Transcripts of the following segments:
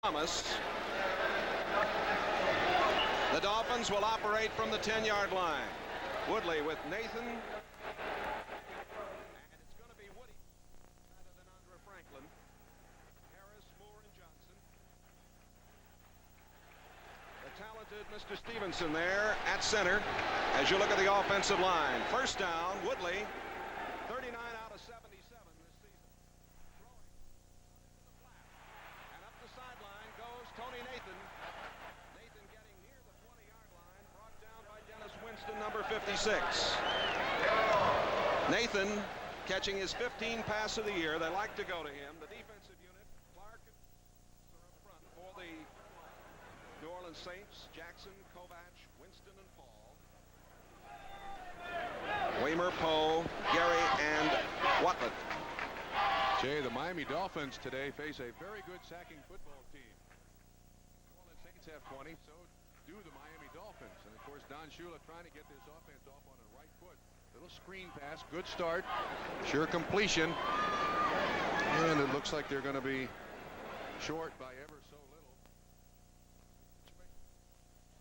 Thomas. The Dolphins will operate from the 10-yard line. Woodley with Nathan. And it's going to be Woody rather than Andre Franklin. Harris, Moore, and Johnson. The talented Mr. Stevenson there at center as you look at the offensive line. First down, Woodley, 39 out of 77 this season. Throwing into the flat. And up the sideline goes Tony Nathan. Nathan getting near the 20-yard line, brought down by Dennis Winston, number 56. Nathan catching his 15th pass of the year. They like to go to him. The defensive unit, Clark are up front for the New Orleans Saints. Jackson, Kovac, Winston, and Paul. Weimer, Poe, Gary, and Watlet. Jay, the Miami Dolphins today face a very good sacking football team. New Orleans Saints have 20, so do the Miami Dolphins. And of course, Don Shula trying to get this offense off on the right foot. Little screen pass, good start, sure completion. And it looks like they're going to be short by ever so little.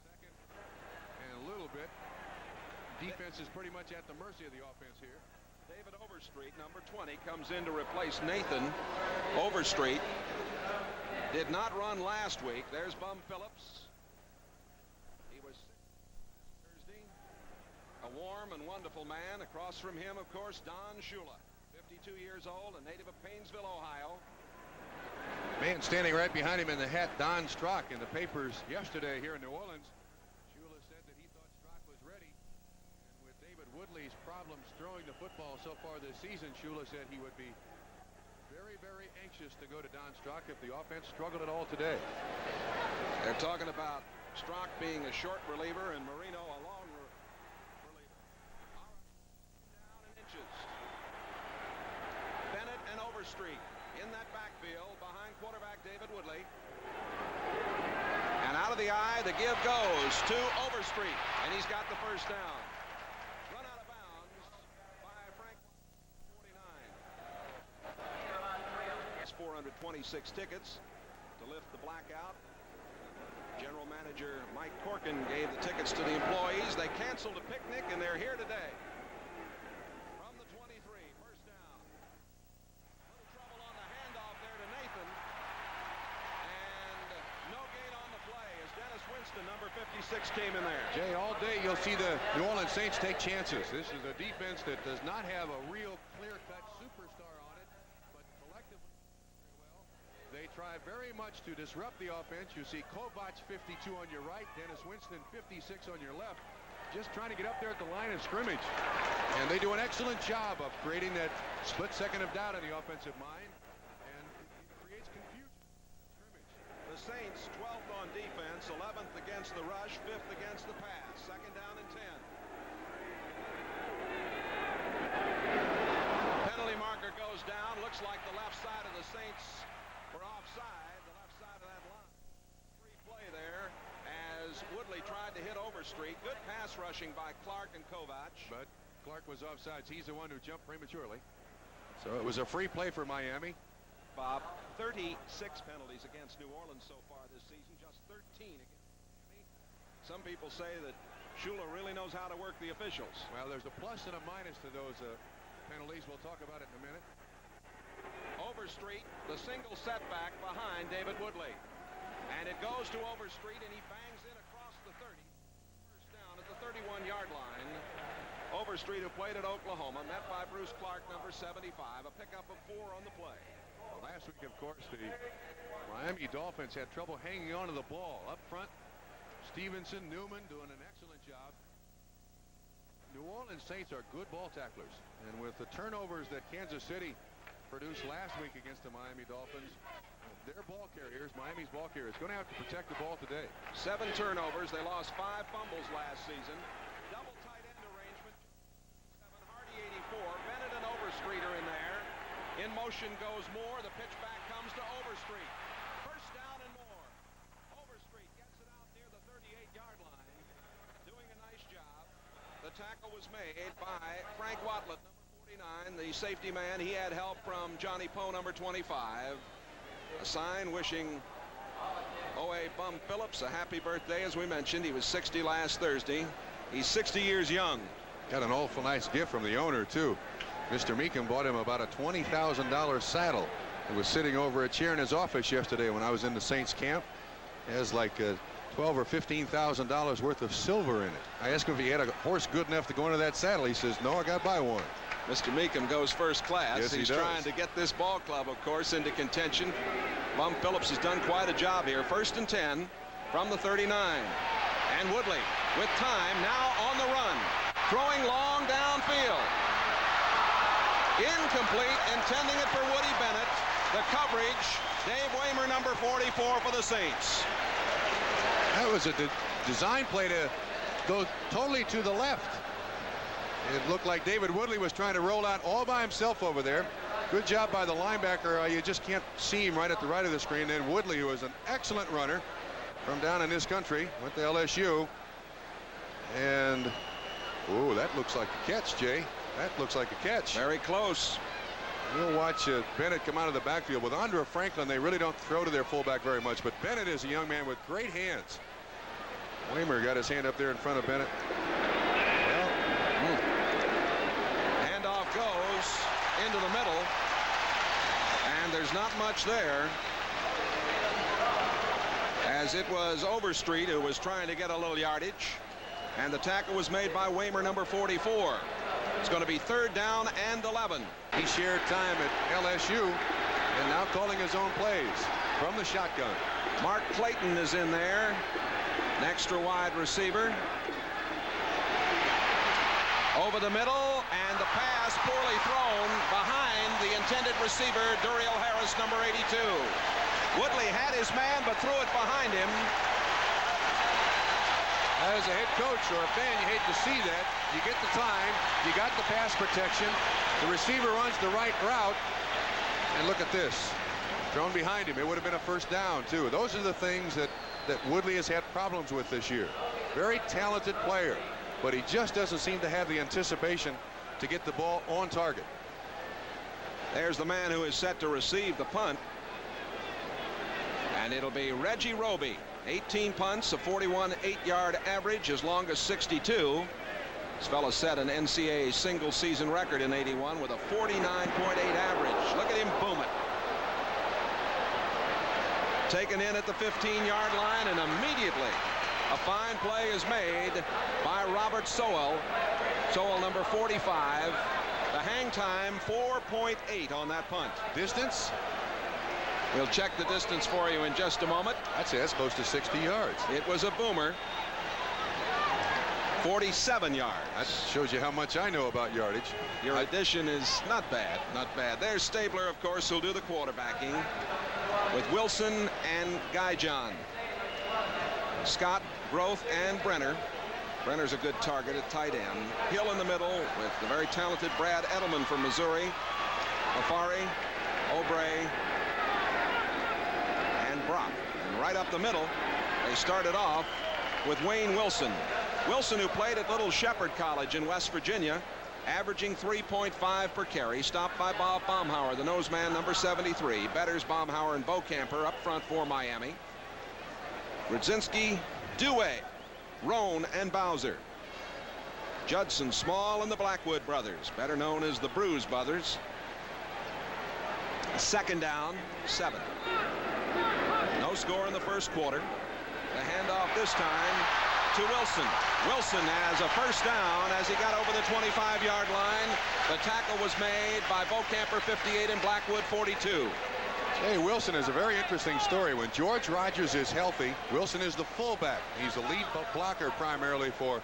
Second and a little bit. Defense is pretty much at the mercy of the offense here. David Overstreet, number 20, comes in to replace Nathan. Overstreet did not run last week. There's Bum Phillips. He was sick Thursday. A warm and wonderful man. Across from him, of course, Don Shula, 52 years old, a native of Painesville, Ohio. Man standing right behind him in the hat, Don Strock. In the papers yesterday here in New Orleans, Shula said that he thought Strock was ready. And with David Woodley's problems throwing the football so far this season, Shula said he would be very, very anxious to go to Don Strock if the offense struggled at all today. They're talking about Strock being a short reliever and Marino a long reliever. Down in inches. Bennett and Overstreet in that backfield behind quarterback David Woodley. And out of the eye, the give goes to Overstreet, and he's got the first down. Run out of bounds by Frank 49. That's 426 tickets to lift the blackout. General Manager Mike Corkin gave the tickets to the employees. They canceled a picnic, and they're here today. From the 23, first down. A little trouble on the handoff there to Nathan. And no gain on the play as Dennis Winston, number 56, came in there. Jay, all day you'll see the New Orleans Saints take chances. This is a defense that does not have a real clear-cut superstar on it, but collectively very well. They try very much to disrupt the offense. You see Kovac 52 on your right, Dennis Winston 56 on your left, just trying to get up there at the line of scrimmage. And they do an excellent job of creating that split second of doubt in the offensive mind, and it creates confusion in scrimmage. The Saints 12th on defense, 11th against the rush, 5th against the pass. Second down and 10. Penalty marker goes down. Looks like the left side of the Saints were offside. The left side of that line. Free play there as Woodley tried to hit Overstreet. Good pass rushing by Clark and Kovac. But Clark was offsides. He's the one who jumped prematurely. So it was a free play for Miami. Bob, 36 penalties against New Orleans so far this season, just 13 against Miami. Some people say that Shula really knows how to work the officials. Well, there's a plus and a minus to those penalties. We'll talk about it in a minute. Overstreet, the single setback behind David Woodley. And it goes to Overstreet, and he bangs in across the 30. First down at the 31-yard line. Overstreet, who played at Oklahoma, met by Bruce Clark, number 75, a pickup of 4 on the play. Last week, of course, the Miami Dolphins had trouble hanging on to the ball. Up front, Stevenson, Newman doing an excellent job. New Orleans Saints are good ball tacklers. And with the turnovers that Kansas City produced last week against the Miami Dolphins, their ball carriers, Miami's ball carriers, going to have to protect the ball today. 7 turnovers. They lost 5 fumbles last season. Double tight end arrangement. 7, Hardy 84. Bennett and Overstreet are in there. In motion goes Moore. The pitch back comes to Overstreet. First down and more. Overstreet gets it out near the 38-yard line. Doing a nice job. The tackle was made by Frank Watlet, number 49, the safety man. He had help from Johnny Poe, number 25. A sign wishing O.A. Bum Phillips, a happy birthday. As we mentioned, he was 60 last Thursday. He's 60 years young. Got an awful nice gift from the owner too. Mr. Meekum bought him about a $20,000 saddle. It was sitting over a chair in his office yesterday when I was in the Saints camp. It has like $12,000 or $15,000 worth of silver in it. I asked him if he had a horse good enough to go into that saddle. He says, no, I got to buy one. Mr. Meekum goes first class. Yes, He's trying to get this ball club, of course, into contention. Bum Phillips has done quite a job here. 1st and 10 from the 39. And Woodley with time now on the run. Throwing long downfield. Incomplete, intending it for Woody Bennett. The coverage, Dave Waymer, number 44 for the Saints. That was a design play to go totally to the left. It looked like David Woodley was trying to roll out all by himself over there. Good job by the linebacker. You just can't see him right at the right of the screen. Then Woodley, who is an excellent runner from down in this country, went to LSU. And, oh, that looks like a catch, Jay. That looks like a catch. Very close. We'll watch Bennett come out of the backfield. With Andra Franklin, they really don't throw to their fullback very much, but Bennett is a young man with great hands. Waymer got his hand up there in front of Bennett. Well, handoff goes into the middle, and there's not much there, as it was Overstreet who was trying to get a little yardage, and the tackle was made by Waymer, number 44. It's going to be 3rd down and 11. He shared time at LSU and now calling his own plays from the shotgun. Mark Clayton is in there, an extra wide receiver. Over the middle, and the pass poorly thrown behind the intended receiver, Duriel Harris, number 82. Woodley had his man but threw it behind him. As a head coach or a fan, you hate to see that. You get the time, you got the pass protection, the receiver runs the right route, and look at this. Thrown behind him. It would have been a 1st down, too. Those are the things that Woodley has had problems with this year. Very talented player, but he just doesn't seem to have the anticipation to get the ball on target. There's the man who is set to receive the punt. And it'll be Reggie Roby. 18 punts, a 41 8-yard average, as long as 62. This fellow set an NCAA single season record in 81 with a 49.8 average. Look at him boom it. Taken in at the 15-yard line, and immediately a fine play is made by Robert Sowell. Sowell, number 45. The hang time 4.8 on that punt. Distance? We'll check the distance for you in just a moment. I'd say that's close to 60 yards. It was a boomer. 47 yards. That shows you how much I know about yardage. Your addition is not bad. Not bad. There's Stabler, of course, who'll do the quarterbacking with Wilson and Guy John. Scott, Groth, and Brenner. Brenner's a good target at tight end. Hill in the middle with the very talented Brad Edelman from Missouri. Afari, Obrey, and Brock. And right up the middle, they started off with Wayne Wilson. Wilson, who played at Little Shepherd College in West Virginia, averaging 3.5 per carry, stopped by Bob Baumhauer, the nose man, number 73. Betters, Baumhauer, and Bocamper up front for Miami. Rudzinski, Dewey, Roan, and Bowser. Judson, Small, and the Blackwood brothers, better known as the Bruise brothers. 2nd down, 7. No score in the 1st quarter. The handoff this time to Wilson. Wilson has a 1st down as he got over the 25-yard line. The tackle was made by Bocamper, 58, and Blackwood, 42. Hey, Wilson is a very interesting story. When George Rogers is healthy, Wilson is the fullback. He's the lead blocker primarily for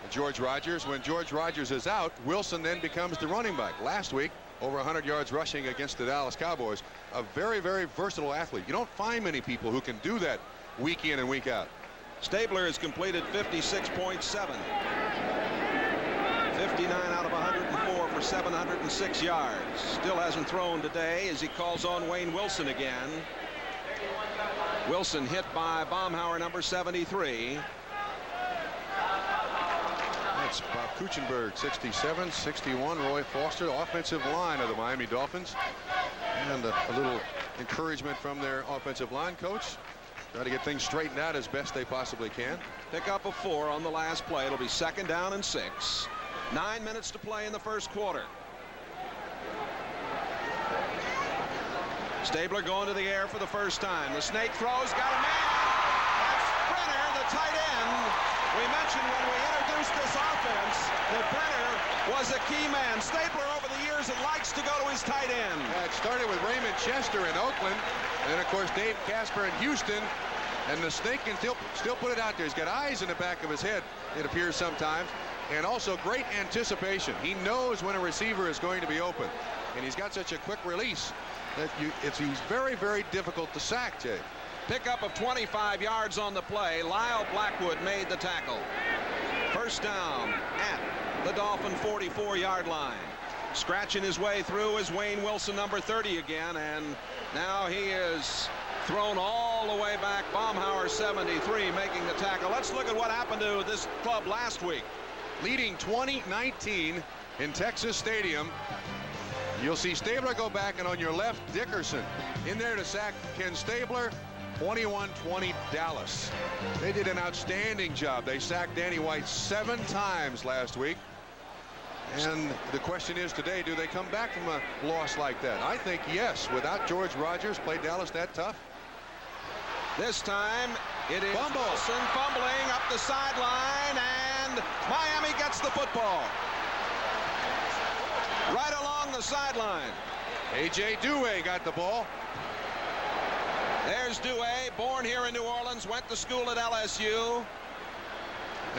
George Rogers. When George Rogers is out, Wilson then becomes the running back. Last week, over 100 yards rushing against the Dallas Cowboys. A very, very versatile athlete. You don't find many people who can do that week in and week out. Stabler has completed 56.7. 59 out of 104 for 706 yards. Still hasn't thrown today as he calls on Wayne Wilson again. Wilson hit by Baumhauer, number 73. That's Bob Kuchenberg, 67, 61. Roy Foster, offensive line of the Miami Dolphins. And a little encouragement from their offensive line coach. Try to get things straightened out as best they possibly can. Pick up a 4 on the last play. It'll be 2nd down and 6. 9 minutes to play in the first quarter. Stabler going to the air for the first time. The snake throws, got a man. That's Brenner, the tight end. We mentioned when we introduced this offense that Brenner was a key man. Stabler over the years and likes to go to his tight end. It started with Raymond Chester in Oakland, and then of course Dave Casper in Houston, and the snake can still put it out there. He's got eyes in the back of his head, it appears sometimes, and also great anticipation. He knows when a receiver is going to be open, and he's got such a quick release that he's very, very difficult to sack, Jay. Pickup of 25 yards on the play. Lyle Blackwood made the tackle. First down at the Dolphin 44-yard line. Scratching his way through is Wayne Wilson, number 30 again, and now he is thrown all the way back. Baumhauer, 73, making the tackle. Let's look at what happened to this club last week. Leading 20-19 in Texas Stadium. You'll see Stabler go back, and on your left, Dickerson in there to sack Ken Stabler. 21-20 Dallas. They did an outstanding job. They sacked Danny White 7 times last week. And the question is today, do they come back from a loss like that? I think yes. Without George Rogers, played Dallas that tough? This time it is Wilson fumbling up the sideline, and Miami gets the football. Right along the sideline. A.J. Dewey got the ball. There's Dewey, born here in New Orleans, went to school at LSU.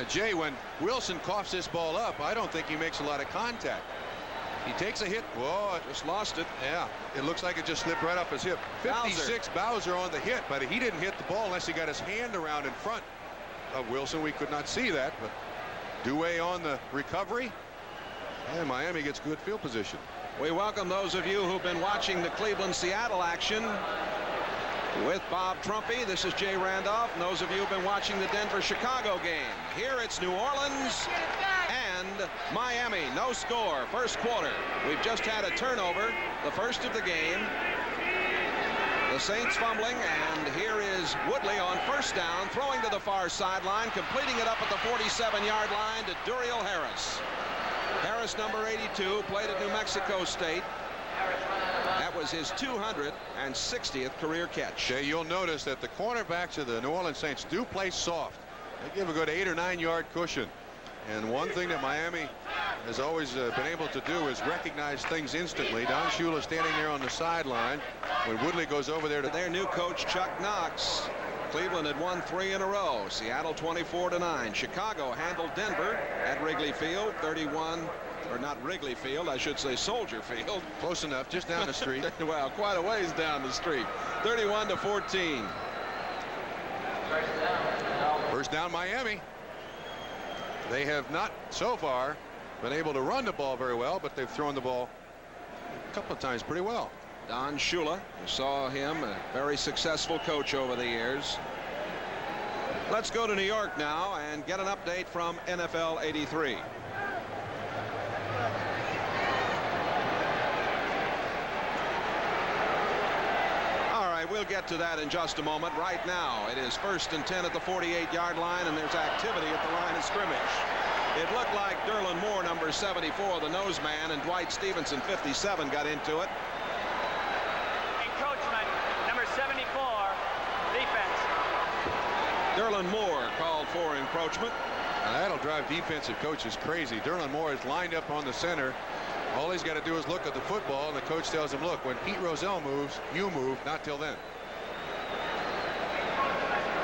Jay, when Wilson coughs this ball up, I don't think he makes a lot of contact. He takes a hit. Whoa, just lost it. Yeah, it looks like it just slipped right off his hip. 56 Bowser on the hit, but he didn't hit the ball unless he got his hand around in front of Wilson. We could not see that, but Dewey on the recovery. And Miami gets good field position. We welcome those of you who've been watching the Cleveland-Seattle action with Bob Trumpy. This is Jay Randolph, and those of you who've been watching the Denver-Chicago game. Here it's New Orleans and Miami. No score, first quarter. We've just had a turnover, the first of the game. The Saints fumbling, and here is Woodley on first down, throwing to the far sideline, completing it up at the 47-yard line to Duriel Harris. Harris, number 82, played at New Mexico State. That was his 260th career catch. Jay, you'll notice that the cornerbacks of the New Orleans Saints do play soft. They give a good 8 or 9 yard cushion. And one thing that Miami has always been able to do is recognize things instantly. Don Shula standing there on the sideline when Woodley goes over there to their new coach, Chuck Knox. Cleveland had won 3 in a row. Seattle 24-9. Chicago handled Denver at Wrigley Field 31, or not Wrigley Field, I should say Soldier Field. Close enough, just down the street. Well, quite a ways down the street. 31-14. First down, Miami. They have not so far been able to run the ball very well, but they've thrown the ball a couple of times pretty well. Don Shula, you saw him, a very successful coach over the years. Let's go to New York now and get an update from NFL 83. All right, we'll get to that in just a moment. Right now, it is 1st and 10 at the 48-yard line, and there's activity at the line of scrimmage. It looked like Derlin Moore, number 74, the nose man, and Dwight Stevenson, 57, got into it. Number 74, defense. Derlin Moore called for encroachment. Now that'll drive defensive coaches crazy. Derlin Moore is lined up on the center. All he's got to do is look at the football, and the coach tells him, look, when Pete Rozelle moves, you move, not till then.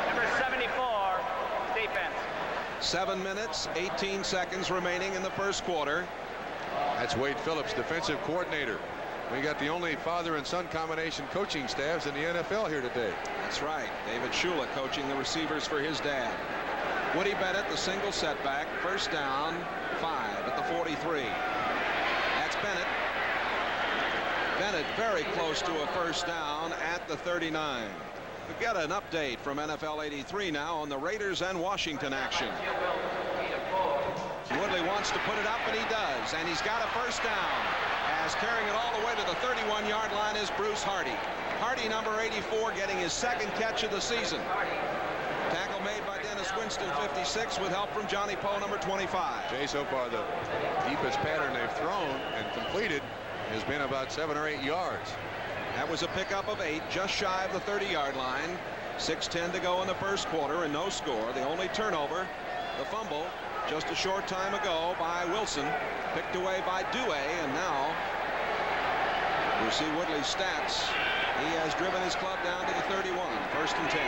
Number 74, defense. 7 minutes, 18 seconds remaining in the first quarter. That's Wade Phillips, defensive coordinator. We got the only father and son combination coaching staffs in the NFL here today. That's right. David Shula coaching the receivers for his dad. Woody Bennett, the single setback. First down, 5 at the 43. That's Bennett. Bennett very close to a first down at the 39. We've got an update from NFL 83 now on the Raiders and Washington action. Woodley wants to put it up, and he does. And he's got a first down. As carrying it all the way to the 31-yard line is Bruce Hardy. Hardy, number 84, getting his second catch of the season. Tackle made by Dennis Winston, 56, with help from Johnny Poe, number 25. Jay, so far the deepest pattern they've thrown and completed has been about 7 or 8 yards. That was a pickup of 8, just shy of the 30-yard line. 6:10 to go in the first quarter and no score. The only turnover, the fumble, just a short time ago by Wilson, picked away by Dewey, and now you see Woodley's stats. He has driven his club down to the 31, 1st and 10.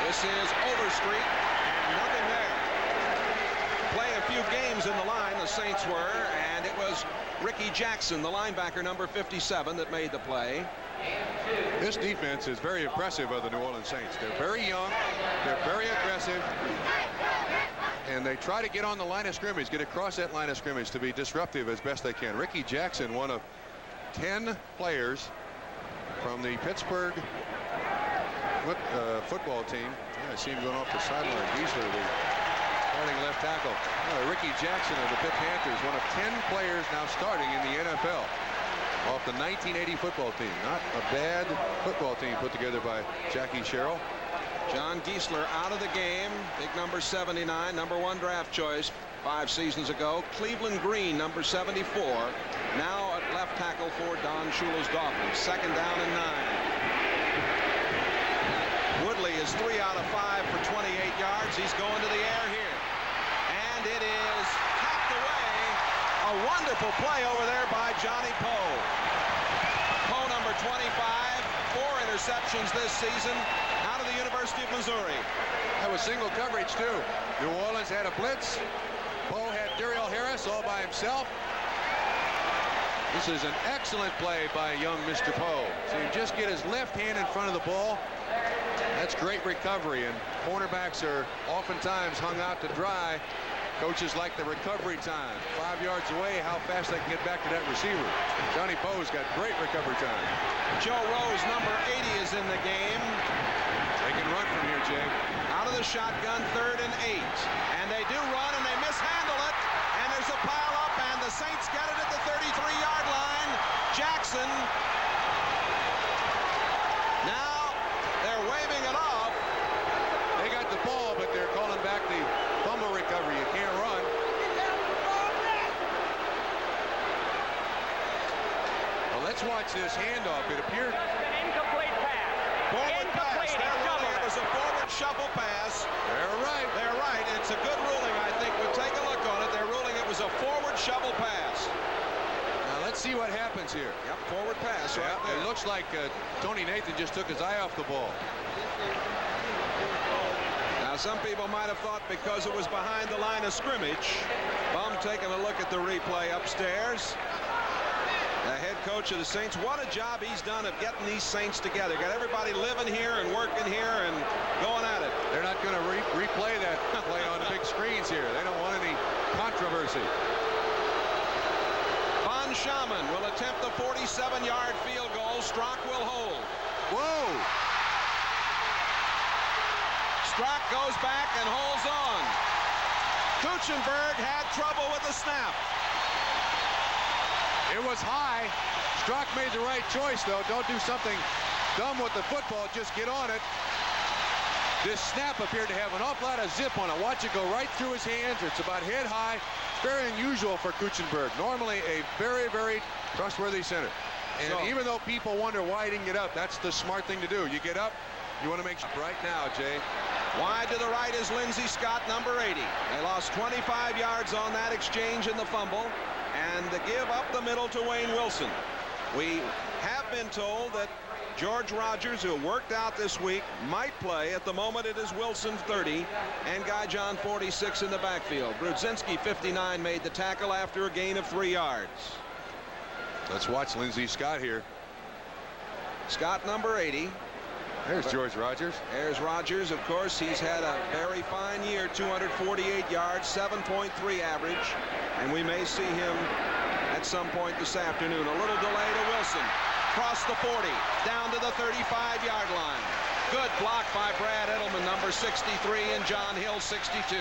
This is Overstreet, and nothing there. Playing a few games in the line, the Saints were, and it was Ricky Jackson, the linebacker, number 57, that made the play. This defense is very impressive of the New Orleans Saints. They're very young, they're very aggressive, and they try to get on the line of scrimmage, get across that line of scrimmage to be disruptive as best they can. Ricky Jackson, one of 10 players from the Pittsburgh football team. Yeah, I see him going off the sideline. Giesler, the starting left tackle. Ricky Jackson of the Pitt Panthers, one of 10 players now starting in the NFL off the 1980 football team. Not a bad football team put together by Jackie Sherrill. John Giesler out of the game. Big number 79, number 1 draft choice 5 seasons ago. Cleveland Green, number 74, now at left tackle for Don Shula's Dolphins. 2nd down and 9. Woodley is 3 out of 5 for 28 yards. He's going to the air here, and it is tapped away. A wonderful play over there by Johnny Poe. Poe, number 25, 4 interceptions this season out of the University of Missouri. That was single coverage too. New Orleans had a blitz. Poe had Dariel Harris all by himself. This is an excellent play by young Mr. Poe. So you just get his left hand in front of the ball. That's great recovery, and cornerbacks are oftentimes hung out to dry. Coaches like the recovery time. 5 yards away, how fast they can get back to that receiver. Johnny Poe's got great recovery time. Joe Rose, number 80, is in the game. They can run from here, Jay. Out of the shotgun, 3rd and 8. And they do run, and they mishandle it. And there's a pile up, and the Saints get it at the 33-yard line. Jackson. Now they're waving it off. They got the ball, but they're calling back the fumble recovery. You can't run. Well, let's watch this handoff. It appeared Incomplete pass. Forward pass. They're ruling it was a forward shuffle pass. They're right. They're right. It's a good ruling, I think. We'll take a look on it. They're ruling it was a forward shovel pass. Now let's see what happens here. Yep, forward pass right there. It looks like Tony Nathan just took his eye off the ball. Now, some people might have thought because it was behind the line of scrimmage. Bum taking a look at the replay upstairs. The head coach of the Saints, what a job he's done of getting these Saints together. Got everybody living here and working here and going at it. They're not going to replay that play on the big screens here. They don't want any controversy. Von Schaman will attempt the 47-yard field goal. Strock will hold. Whoa! Strock goes back and holds on. Kuchenberg had trouble with the snap. It was high. Strock made the right choice, though. Don't do something dumb with the football. Just get on it. This snap appeared to have an awful lot of zip on it. Watch it go right through his hands. It's about head high. It's very unusual for Kuchenberg. Normally a very, very trustworthy center. And even though people wonder why he didn't get up, that's the smart thing to do. You get up, you want to make sure. Right now, Jay. Wide to the right is Lindsey Scott, number 80. They lost 25 yards on that exchange in the fumble, and the give up the middle to Wayne Wilson. We have been told that George Rogers, who worked out this week, might play. At the moment, it is Wilson, 30, and Guy John, 46, in the backfield. Brudzinski, 59, made the tackle after a gain of 3 yards. Let's watch Lindsey Scott here. Scott, number 80. There's George Rogers. There's Rogers, of course. He's had a very fine year, 248 yards, 7.3 average, and we may see him at some point this afternoon. A little delay to Wilson. Cross the 40, down to the 35-yard line. Good block by Brad Edelman, number 63, and John Hill, 62.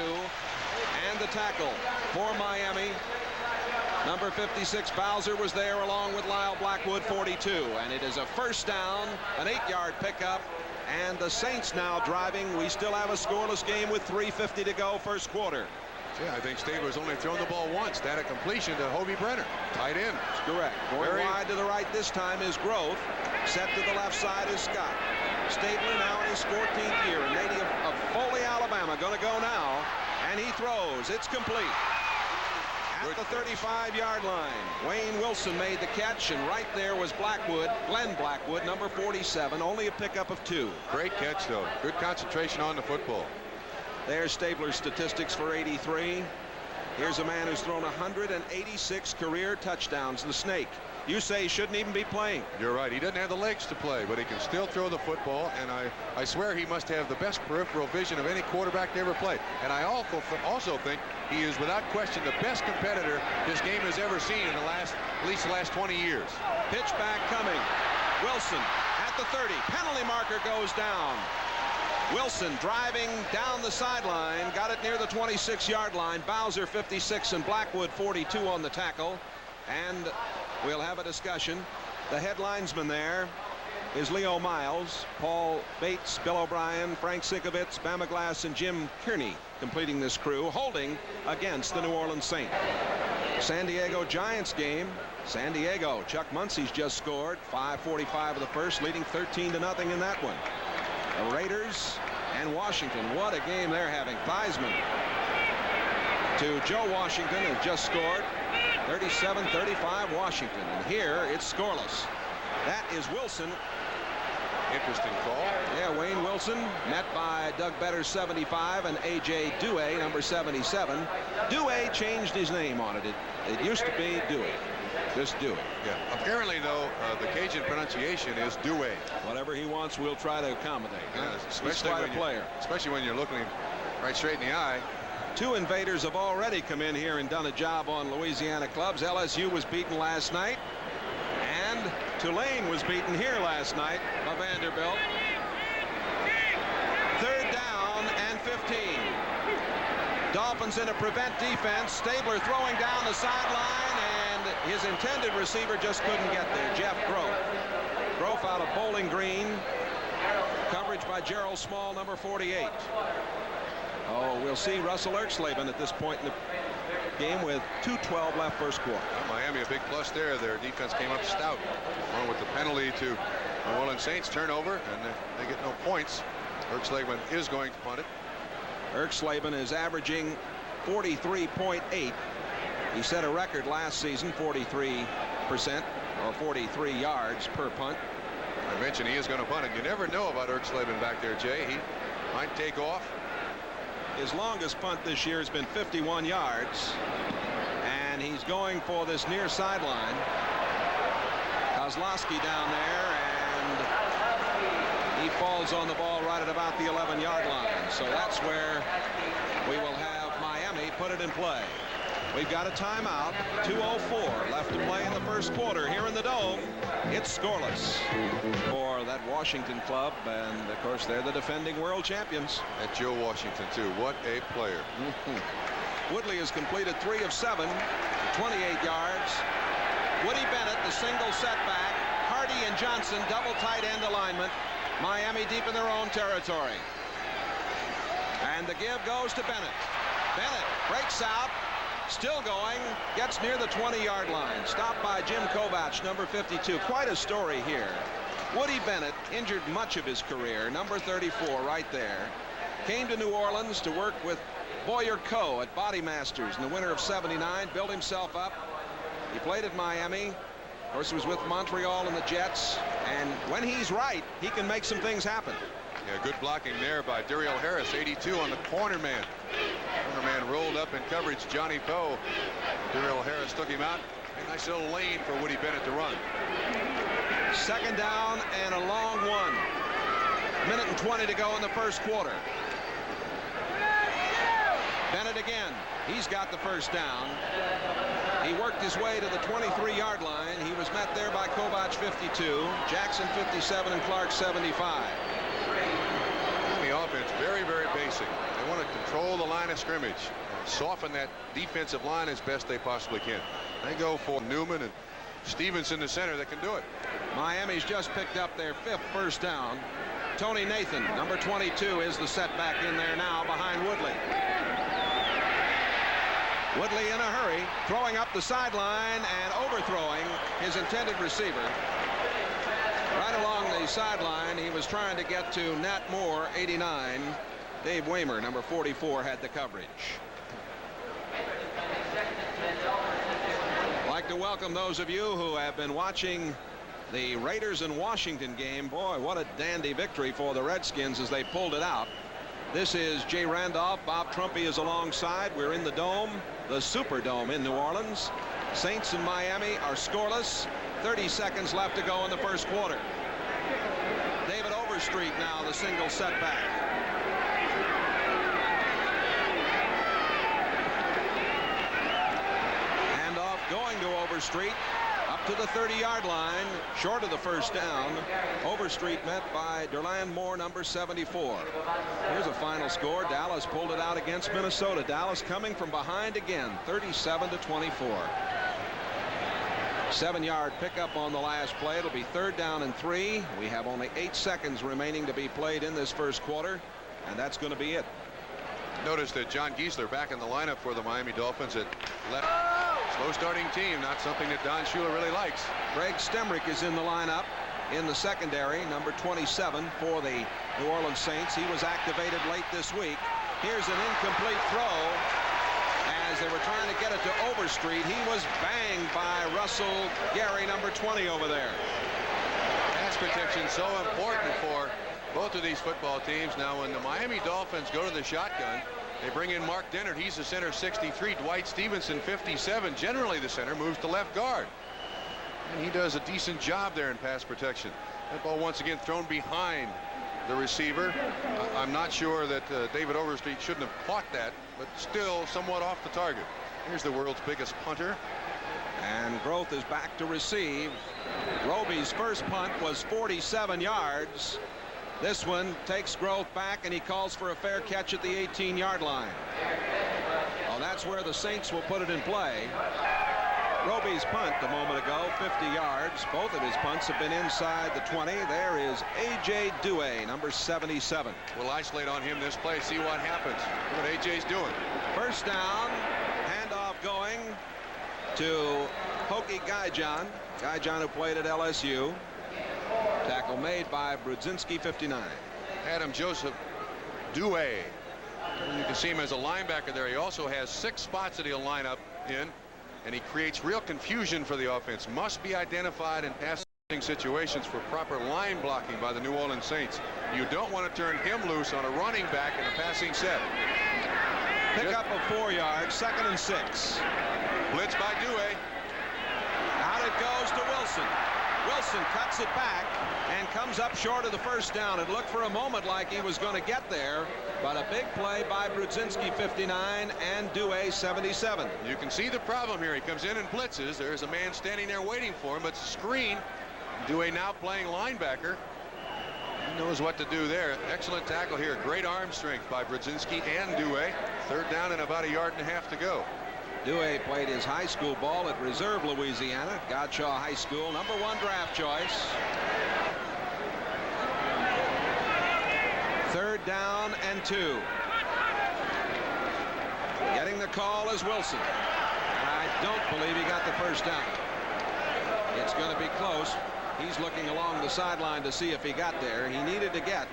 And the tackle for Miami. Number 56, Bowser, was there along with Lyle Blackwood, 42. And it is a first down, an 8-yard pickup. And the Saints now driving. We still have a scoreless game with 3:50 to go, first quarter. Yeah, I think Stabler's only thrown the ball once. That a completion to Hobie Brenner. Tight end. That's correct. Going wide to the right this time is Grove. Set to the left side is Scott. Stabler now in his 14th year. A native of Foley, Alabama. Going to go now. And he throws. It's complete. At the 35-yard line. Wayne Wilson made the catch, and right there was Blackwood, Glenn Blackwood, number 47, only a pickup of 2. Great catch, though. Good concentration on the football. There's Stabler's statistics for 83. Here's a man who's thrown 186 career touchdowns, the Snake. You say he shouldn't even be playing. You're right. He doesn't have the legs to play, but he can still throw the football, and I swear he must have the best peripheral vision of any quarterback to ever play. And I also think he is, without question, the best competitor this game has ever seen in at least the last 20 years. Pitch back coming. Wilson at the 30. Penalty marker goes down. Wilson driving down the sideline, got it near the 26-yard line. Bowser 56 and Blackwood 42 on the tackle. And we'll have a discussion. The head linesman there is Leo Miles, Paul Bates, Bill O'Brien, Frank Sikovitz, Bama Glass, and Jim Kearney completing this crew, holding against the New Orleans Saints. San Diego Giants game. San Diego. Chuck Muncie's just scored. 5:45 of the first, leading 13-0 in that one. The Raiders and Washington. What a game they're having. Theismann to Joe Washington, who just scored. 37-35 Washington. And here it's scoreless. That is Wilson. Interesting call. Yeah, Wayne Wilson met by Doug Better's 75 and A.J. Dewey, number 77. Dewey changed his name on it. It used to be Dewey. Just Dewey. Yeah. Apparently, though, the Cajun pronunciation is Dewey. Whatever he wants, we'll try to accommodate. Yeah, especially quite a player. Especially when you're looking him right straight in the eye. 2 invaders have already come in here and done a job on Louisiana clubs. LSU was beaten last night, and Tulane was beaten here last night by Vanderbilt. 3rd down and 15. Dolphins in a prevent defense. Stabler throwing down the sideline, and his intended receiver just couldn't get there. Jeff Groff. Groff out of Bowling Green. Coverage by Gerald Small, number 48. Oh, we'll see Russell Erxleben at this point in the game with 2:12 left first quarter. Well, Miami a big plus there. Their defense came up stout. Along with the penalty to New Orleans Saints turnover, and they get no points. Erxleben is going to punt it. Erxleben is averaging 43.8. He set a record last season, 43% or 43 yards per punt. I mentioned he is going to punt it. You never know about Erxleben back there, Jay. He might take off. His longest punt this year has been 51 yards, and he's going for this near sideline. Kozlowski down there, and he falls on the ball right at about the 11-yard line. So that's where we will have Miami put it in play. We've got a timeout. 2:04 left to play in the first quarter here in the Dome. It's scoreless for that Washington club, and of course they're the defending world champions. And Joe Washington too. What a player. Woodley has completed 3 of 7, 28 yards. Woody Bennett, the single setback. Hardy and Johnson, double tight end alignment. Miami deep in their own territory. And the give goes to Bennett. Bennett breaks out. Still going, gets near the 20-yard line. Stopped by Jim Kovach, number 52. Quite a story here. Woody Bennett, injured much of his career, number 34 right there. Came to New Orleans to work with Boyer Coe at Body Masters in the winter of '79. Built himself up. He played at Miami. Of course, he was with Montreal and the Jets. And when he's right, he can make some things happen. Yeah, good blocking there by Duriel Harris, 82 on the corner man. Corner man rolled up in coverage. Johnny Poe. Duriel Harris took him out. A nice little lane for Woody Bennett to run. 2nd down and a long one. 1:20 to go in the first quarter. Bennett again. He's got the first down. He worked his way to the 23-yard line. He was met there by Kovach, 52, Jackson, 57, and Clark, 75. The offense very, very basic. They want to control the line of scrimmage. soften that defensive line as best they possibly can. They go for Newman and Stevens in the center that can do it. Miami's just picked up their 5th first down. Tony Nathan, number 22, is the setback in there now behind Woodley. Woodley in a hurry, throwing up the sideline and overthrowing his intended receiver. Right along the sideline, he was trying to get to Nat Moore, 89. Dave Waymer, number 44, had the coverage. I'd like to welcome those of you who have been watching the Raiders and Washington game. Boy, what a dandy victory for the Redskins as they pulled it out. This is Jay Randolph. Bob Trumpy is alongside. We're in the Dome, the Superdome in New Orleans. Saints and Miami are scoreless. 30 seconds left to go in the first quarter. David Overstreet now the single setback. Handoff going to Overstreet. Up to the 30-yard line, short of the first down. Overstreet met by Derland Moore, number 74. Here's a final score. Dallas pulled it out against Minnesota. Dallas coming from behind again, 37-24. 7-yard pickup on the last play. It'll be 3rd down and 3. We have only 8 seconds remaining to be played in this first quarter, and that's going to be it. Notice that John Giesler back in the lineup for the Miami Dolphins at left. Slow starting team, not something that Don Shula really likes. Greg Stemrick is in the lineup in the secondary, number 27 for the New Orleans Saints. He was activated late this week. Here's an incomplete throw as they were trying to get it to Overstreet. He was banged by Russell Gary, number 20 over there. Pass protection so important for both of these football teams. Now when the Miami Dolphins go to the shotgun, they bring in Mark Dennard. He's the center, 63. Dwight Stevenson, 57. Generally the center moves to left guard, and he does a decent job there in pass protection. That ball once again thrown behind the receiver. I'm not sure that David Overstreet shouldn't have caught that, but still somewhat off the target. Here's the world's biggest punter. And Groth is back to receive. Roby's first punt was 47 yards. This one takes Groth back, and he calls for a fair catch at the 18-yard line. Oh, that's where the Saints will put it in play. Roby's punt a moment ago, 50 yards. Both of his punts have been inside the 20. There is A.J. Douay, number 77. We'll isolate on him this play, see what happens. Look what A.J.'s doing. First down, handoff going to Hokie Guyjon. Guyjon, who played at LSU. Tackle made by Brudzinski, 59. Adam Joseph Douay. You can see him as a linebacker there. He also has 6 spots that he'll line up in, and he creates real confusion for the offense. Must be identified in passing situations for proper line blocking by the New Orleans Saints. You don't want to turn him loose on a running back in a passing set. Pick up of 4 yards, 2nd and 6. Blitz by Douay. Out it goes to Wilson. Wilson cuts it back and comes up short of the first down. It looked for a moment like he was going to get there, but a big play by Brudzinski, 59, and Douay, 77. You can see the problem here. He comes in and blitzes. There's a man standing there waiting for him, but it's a screen. Douay now playing linebacker. He knows what to do there. Excellent tackle here. Great arm strength by Brudzinski and Douay. 3rd down and about 1.5 yards to go. Douay played his high school ball at Reserve, Louisiana, Godshaw High School, number 1 draft choice. 3rd down and 2. Getting the call is Wilson. I don't believe he got the first down. It's going to be close. He's looking along the sideline to see if he got there. He needed to get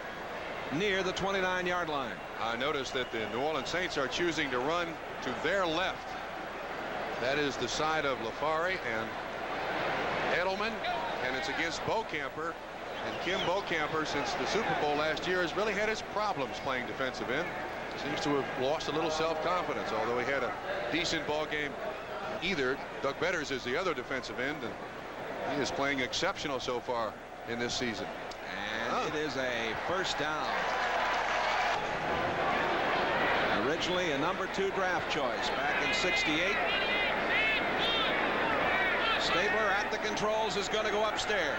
near the 29-yard line. I noticed that the New Orleans Saints are choosing to run to their left. That is the side of LaFari and Edelman, and it's against Beaucamper. And Kim Beaucamper, since the Super Bowl last year, has really had his problems playing defensive end. Seems to have lost a little self-confidence, although he had a decent ball game. Doug Betters is the other defensive end, and he is playing exceptional so far in this season. And it is a first down. Originally a number 2 draft choice back in '68. Stabler at the controls is going to go upstairs.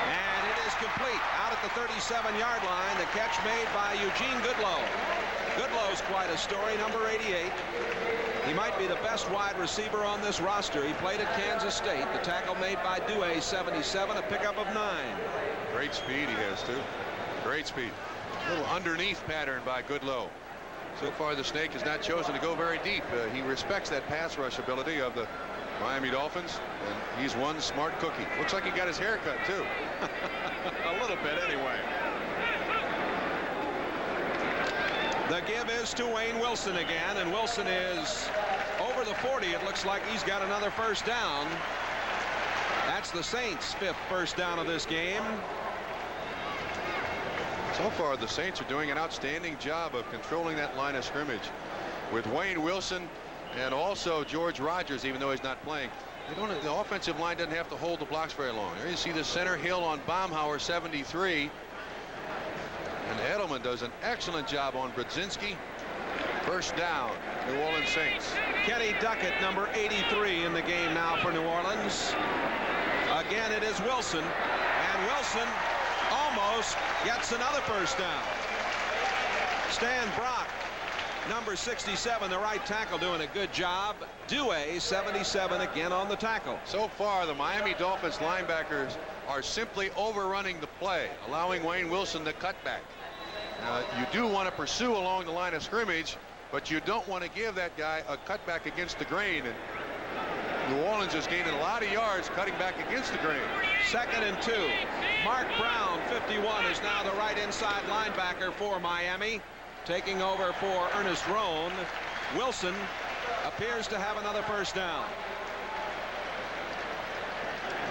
And it is complete out at the 37-yard line. The catch made by Eugene Goodlow. Goodlow's quite a story, number 88. He might be the best wide receiver on this roster. He played at Kansas State. The tackle made by Dewey, 77, a pickup of 9. Great speed he has, too. Great speed. A little underneath pattern by Goodlow. So far, the Snake has not chosen to go very deep. He respects that pass rush ability of the Miami Dolphins, and he's one smart cookie. Looks like he got his hair cut, too. A little bit, anyway. The give is to Wayne Wilson again, and Wilson is over the 40. It looks like he's got another first down. That's the Saints' 5th first down of this game. So far, the Saints are doing an outstanding job of controlling that line of scrimmage with Wayne Wilson and also George Rogers, even though he's not playing. The offensive line doesn't have to hold the blocks very long. There you see the center Hill on Baumhauer, 73. And Edelman does an excellent job on Brzezinski. First down, New Orleans Saints. Kenny Duckett, number 83 in the game now for New Orleans. Again, it is Wilson, and Wilson almost gets another first down. Stan Brock, number 67, the right tackle, doing a good job. Dewey, 77, again on the tackle. So far, the Miami Dolphins linebackers are simply overrunning the play, allowing Wayne Wilson the cutback. You do want to pursue along the line of scrimmage, but you don't want to give that guy a cutback against the grain. And New Orleans is gaining a lot of yards cutting back against the grain. 2nd and 2. Mark Brown, 51, is now the right inside linebacker for Miami, taking over for Ernest Roan. Wilson appears to have another first down.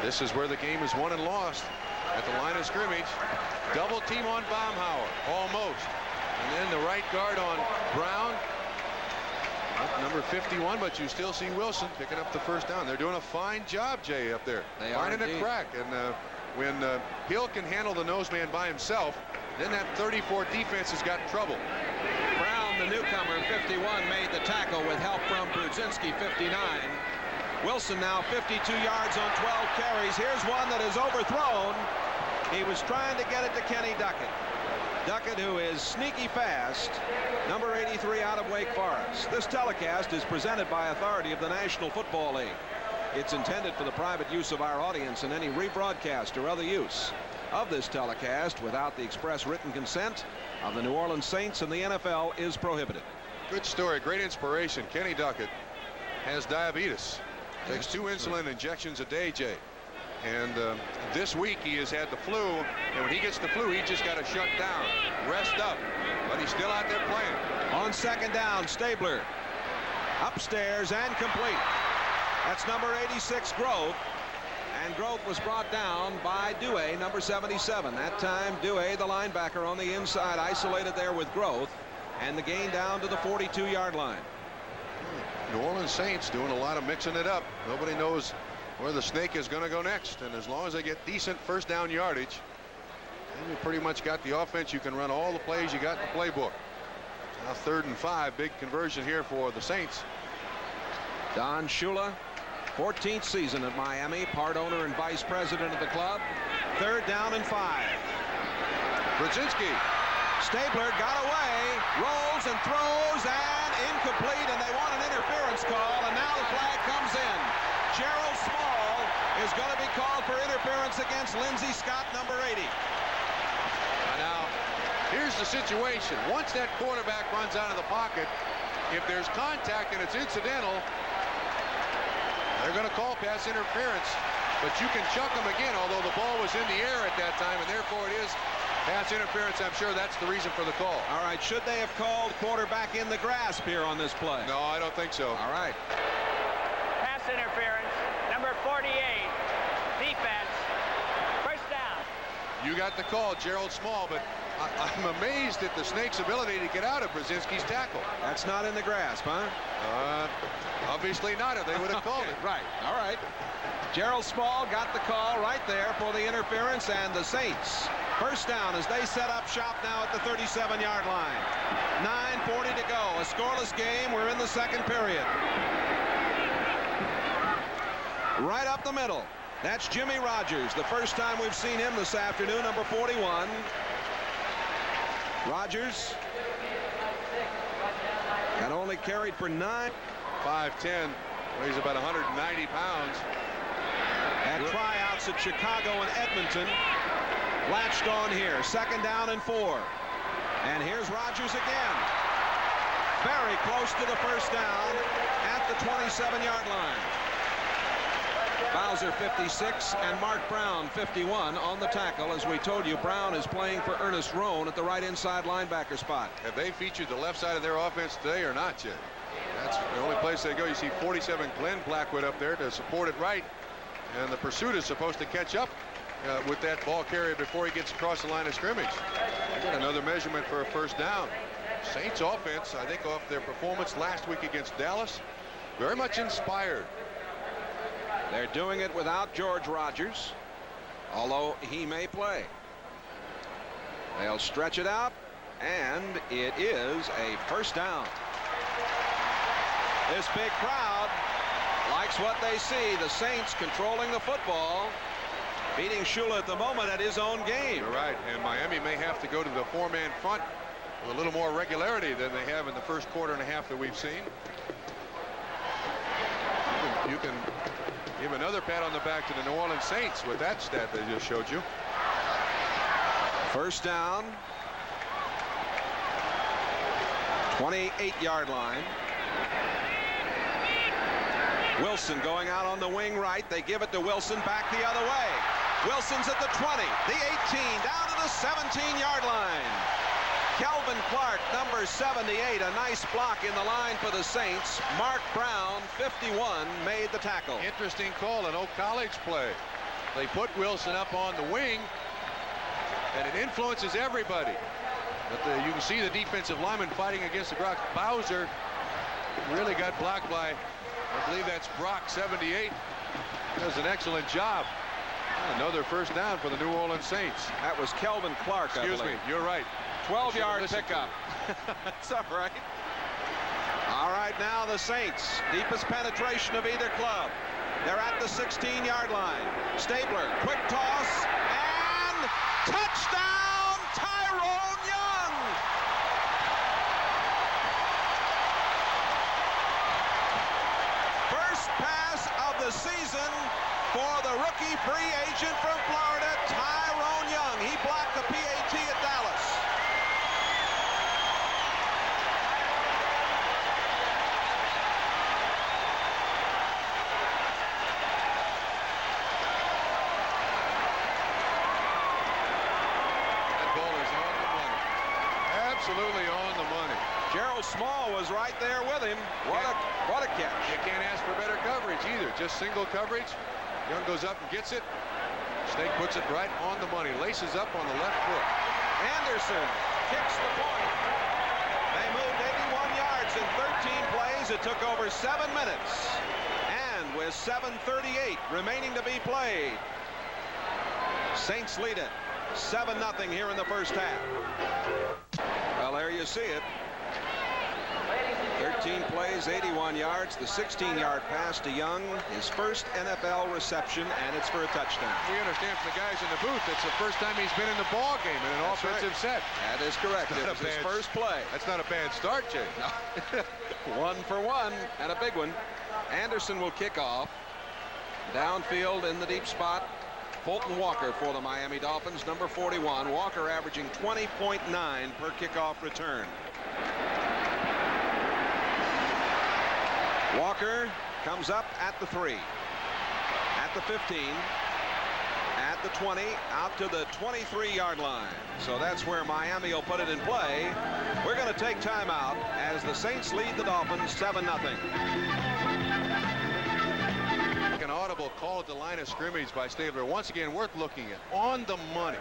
This is where the game is won and lost, at the line of scrimmage. Double team on Baumhauer, almost. And then the right guard on Brown. Number 51, but you still see Wilson picking up the first down. They're doing a fine job, Jay, up there. They finding are a crack. And when Hill can handle the nose man by himself, then that 34 defense has got trouble. Brown, the newcomer, 51, made the tackle with help from Brzezinski, 59. Wilson now 52 yards on 12 carries. Here's one that is overthrown. He was trying to get it to Kenny Duckett. Duckett, who is sneaky fast, number 83 out of Wake Forest. This telecast is presented by authority of the National Football League. It's intended for the private use of our audience, and any rebroadcast or other use of this telecast without the express written consent of the New Orleans Saints and the NFL is prohibited. Good story, great inspiration. Kenny Duckett has diabetes. Takes 2 insulin injections a day, Jay. And this week he has had the flu, and when he gets the flu, he just got to shut down, rest up. But he's still out there playing. On 2nd down, Stabler upstairs and complete. That's number 86, Grove. And Grove was brought down by Dewey, number 77. That time, Dewey, the linebacker, on the inside, isolated there with Grove, and the gain down to the 42-yard line. New Orleans Saints doing a lot of mixing it up. Nobody knows where the Snake is going to go next, and as long as they get decent first down yardage, then you pretty much got the offense. You can run all the plays you got in the playbook. Now 3rd and 5, big conversion here for the Saints. Don Shula, 14th season at Miami, part owner and vice president of the club. 3rd down and 5. Brzezinski. Stabler got away, rolls and throws, and incomplete, and they want an interference call, and now the flag comes in. Gerald Small is going to be called for interference against Lindsey Scott, number 80. Now, here's the situation. Once that quarterback runs out of the pocket, if there's contact and it's incidental, they're going to call pass interference. But you can chuck them again, although the ball was in the air at that time, and therefore it is pass interference. I'm sure that's the reason for the call. All right, should they have called quarterback in the grasp here on this play? No, I don't think so. All right. Pass interference, number 48, defense, first down. You got the call, Gerald Small, but I'm amazed at the Snake's ability to get out of Brzezinski's tackle. That's not in the grasp, huh? Obviously not, if they would have called it. Right, all right. Gerald Small got the call right there for the interference, and the Saints first down as they set up shop now at the 37-yard line. 9:40 to go, a scoreless game. We're in the 2nd period. Right up the middle, that's Jimmy Rogers. The first time we've seen him this afternoon, number 41. Rogers and only carried for 9. 5'10", weighs about 190 pounds. At tryouts at Chicago and Edmonton, latched on here. 2nd down and 4. And here's Rodgers again. Very close to the first down at the 27-yard line. Bowser 56 and Mark Brown 51 on the tackle. As we told you, Brown is playing for Ernest Roan at the right inside linebacker spot. Have they featured the left side of their offense today or not yet? That's the only place they go. You see 47 Glenn Blackwood up there to support it right. And the pursuit is supposed to catch up with that ball carrier before he gets across the line of scrimmage. They got another measurement for a first down. Saints offense, I think, off their performance last week against Dallas, very much inspired. They're doing it without George Rodgers, although he may play. They'll stretch it out, and it is a first down. This big crowd likes what they see. The Saints controlling the football, beating Shula at the moment at his own game. You're right, and Miami may have to go to the 4-man front with a little more regularity than they have in the first quarter and a half that we've seen. You can give another pat on the back to the New Orleans Saints with that stat they just showed you. First down, 28-yard line. Wilson going out on the wing right. They give it to Wilson back the other way. Wilson's at the 20, the 18, down to the 17-yard line. Kelvin Clark, number 78, a nice block in the line for the Saints. Mark Brown, 51, made the tackle. Interesting call, an old college play. They put Wilson up on the wing, and it influences everybody. But you can see the defensive lineman fighting against the Brock. Bowser really got blocked by, I believe that's Brock, 78. Does an excellent job. Another first down for the New Orleans Saints. That was Kelvin Clark, Excuse me, you're right. 12-yard pickup. That's all right. All right, now the Saints. Deepest penetration of either club. They're at the 16-yard line. Stabler, quick toss, and touchdown, Tyrone Young. First pass of the season for the rookie free agent from Florida, Tyrone Young. He blocked the PAT at Dallas. That ball is on the money. Absolutely on the money. Gerald Small was right there with him. What a catch. You can't ask for better coverage either. Just single coverage. Young goes up and gets it. Snake puts it right on the money. Laces up on the left foot. Anderson kicks the point. They moved 81 yards in 13 plays. It took over 7 minutes. And with 7:38 remaining to be played, Saints lead it 7-0 here in the first half. Well, there you see it. 13 plays, 81 yards, the 16-yard pass to Young, his first NFL reception, and it's for a touchdown. We understand from the guys in the booth that's the first time he's been in the ball game in an offensive set. That is correct. It was his first play. That's not a bad start, Jay. No. 1 for 1 and a big one. Anderson will kick off. Downfield in the deep spot. Fulton Walker for the Miami Dolphins, number 41. Walker averaging 20.9 per kickoff return. Walker comes up at the 3, at the 15, at the 20, out to the 23-yard line. So that's where Miami will put it in play. We're going to take timeout as the Saints lead the Dolphins 7-0. An audible call at the line of scrimmage by Stabler. Once again, worth looking at. On the money.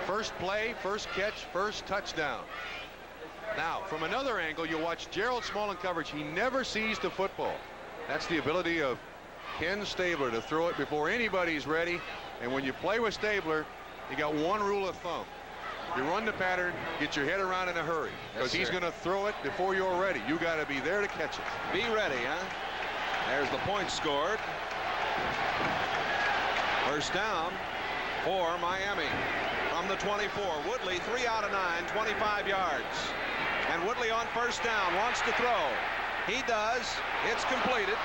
First play, first catch, first touchdown. Now, from another angle, you watch Gerald Small in coverage. He never sees the football. That's the ability of Ken Stabler to throw it before anybody's ready. And when you play with Stabler, you got one rule of thumb. You run the pattern, get your head around in a hurry. Because he's going to throw it before you're ready. You got to be there to catch it. Be ready, huh? There's the point scored. First down for Miami. From the 24, Woodley 3 out of 9, 25 yards. And Woodley on first down wants to throw. He does. It's completed.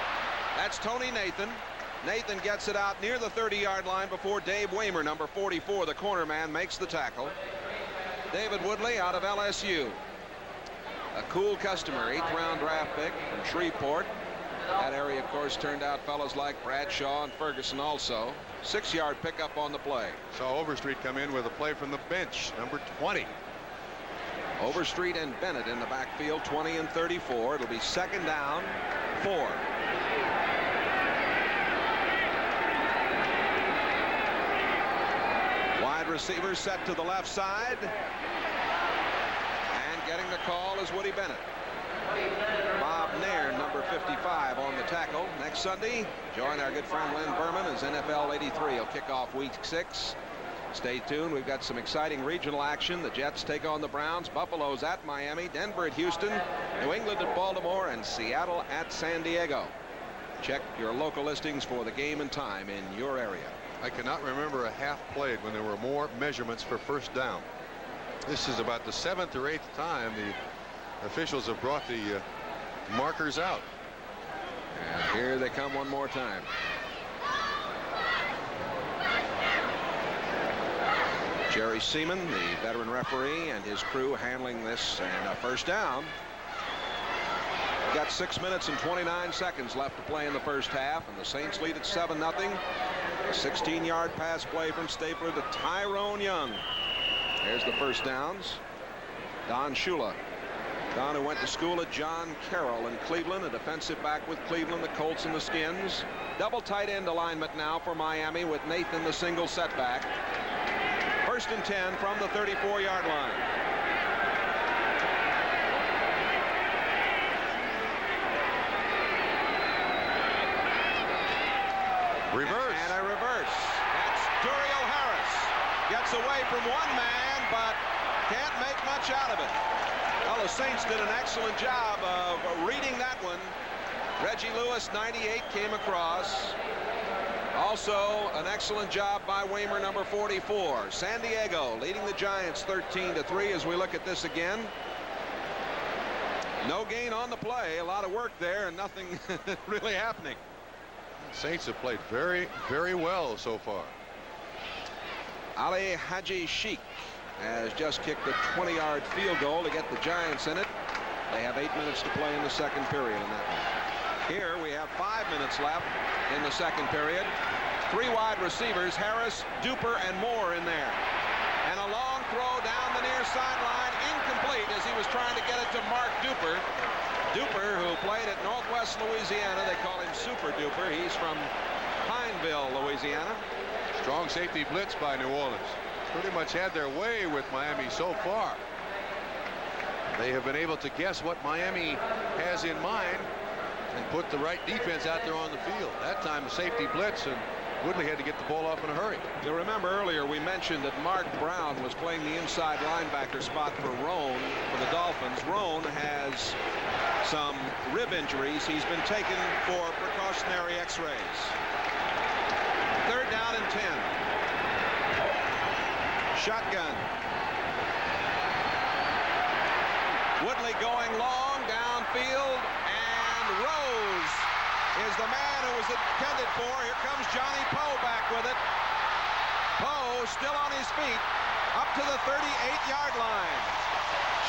That's Tony Nathan. Nathan gets it out near the 30-yard line before Dave Waymer, number 44, the corner man, makes the tackle. David Woodley out of LSU. A cool customer, 8th round draft pick from Shreveport. That area, of course, turned out fellows like Bradshaw and Ferguson also. 6-yard pickup on the play. Saw Overstreet come in with a play from the bench, number 20. Overstreet and Bennett in the backfield, 20 and 34. It'll be 2nd down, 4. Wide receiver set to the left side. And getting the call is Woody Bennett. Bob Nairn, number 55, on the tackle. Next Sunday, join our good friend Len Berman as NFL 83. He'll kick off week 6. Stay tuned. We've got some exciting regional action. The Jets take on the Browns. Buffalo's at Miami. Denver at Houston. New England at Baltimore. And Seattle at San Diego. Check your local listings for the game and time in your area. I cannot remember a half played when there were more measurements for first down. This is about the 7th or 8th time the officials have brought the markers out. And here they come one more time. Jerry Seaman, the veteran referee, and his crew handling this, and a first down. Got 6 minutes and 29 seconds left to play in the first half, and the Saints lead at 7-0. A 16-yard pass play from Stapler to Tyrone Young. There's the first downs. Don Shula. Don, who went to school at John Carroll in Cleveland, a defensive back with Cleveland, the Colts, and the Skins. Double tight end alignment now for Miami with Nathan the single setback. 1st and 10 from the 34-yard line. Reverse. And a reverse. That's Duriel Harris. Gets away from one man, but can't make much out of it. Well, the Saints did an excellent job of reading that one. Reggie Lewis, 98, came across. Also, an excellent job by Waymer, number 44. San Diego leading the Giants 13-3 as we look at this again. No gain on the play. A lot of work there and nothing really happening. Saints have played very, very well so far. Ali Haji Sheikh has just kicked a 20-yard field goal to get the Giants in it. They have 8 minutes to play in the second period in that one. Here we have 5 minutes left in the second period. 3 wide receivers, Harris, Duper, and Moore in there. And a long throw down the near sideline, incomplete as he was trying to get it to Mark Duper. Duper, who played at Northwest Louisiana, they call him Super Duper. He's from Pineville, Louisiana. Strong safety blitz by New Orleans. Pretty much had their way with Miami so far. They have been able to guess what Miami has in mind and put the right defense out there on the field. That time a safety blitz, and Woodley had to get the ball off in a hurry. You'll remember earlier we mentioned that Mark Brown was playing the inside linebacker spot for Roan for the Dolphins. Roan has some rib injuries. He's been taken for precautionary x-rays. 3rd down and 10. Shotgun. Woodley going long downfield, and Rose is the man who was intended for. Here comes Johnny Poe back with it. Poe still on his feet up to the 38-yard line.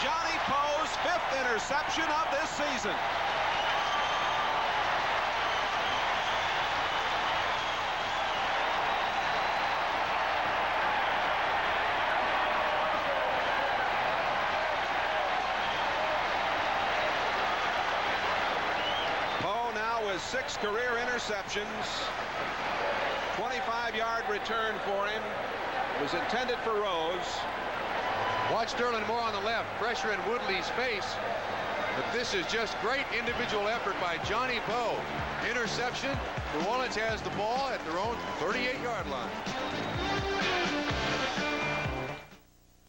Johnny Poe's 5th interception of this season. Poe now with 6 career interceptions. 25-yard return for him. It was intended for Rose. Watch Sterling Moore on the left, pressure in Woodley's face. But this is just great individual effort by Johnny Poe. Interception. New Orleans has the ball at their own 38-yard line.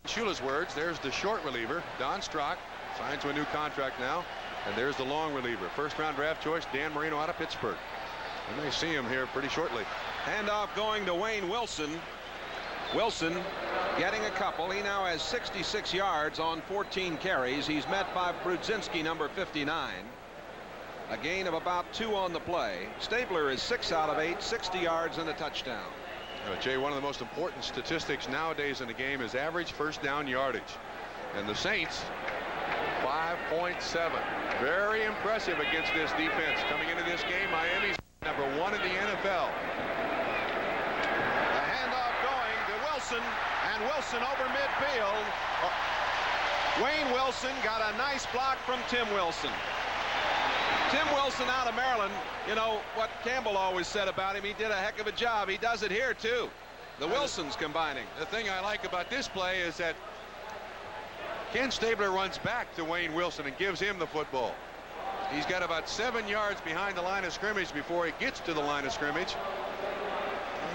Shula's words, there's the short reliever, Don Strock, signed to a new contract now. And there's the long reliever, 1st-round draft choice, Dan Marino out of Pittsburgh. You may see him here pretty shortly. Handoff going to Wayne Wilson. Wilson getting a couple. He now has 66 yards on 14 carries. He's met by Brudzinski, number 59. A gain of about 2 on the play. Stabler is 6 out of 8, 60 yards and a touchdown. Jay, one of the most important statistics nowadays in the game is average first down yardage. And the Saints, 5.7. Very impressive against this defense. Coming into this game, Miami's number 1 in the NFL. The handoff going to Wilson, and Wilson over midfield. Wayne Wilson got a nice block from Tim Wilson. Tim Wilson out of Maryland, you know what Campbell always said about him, he did a heck of a job. He does it here too. The Wilsons combining. The thing I like about this play is that Ken Stabler runs back to Wayne Wilson and gives him the football. He's got about 7 yards behind the line of scrimmage before he gets to the line of scrimmage.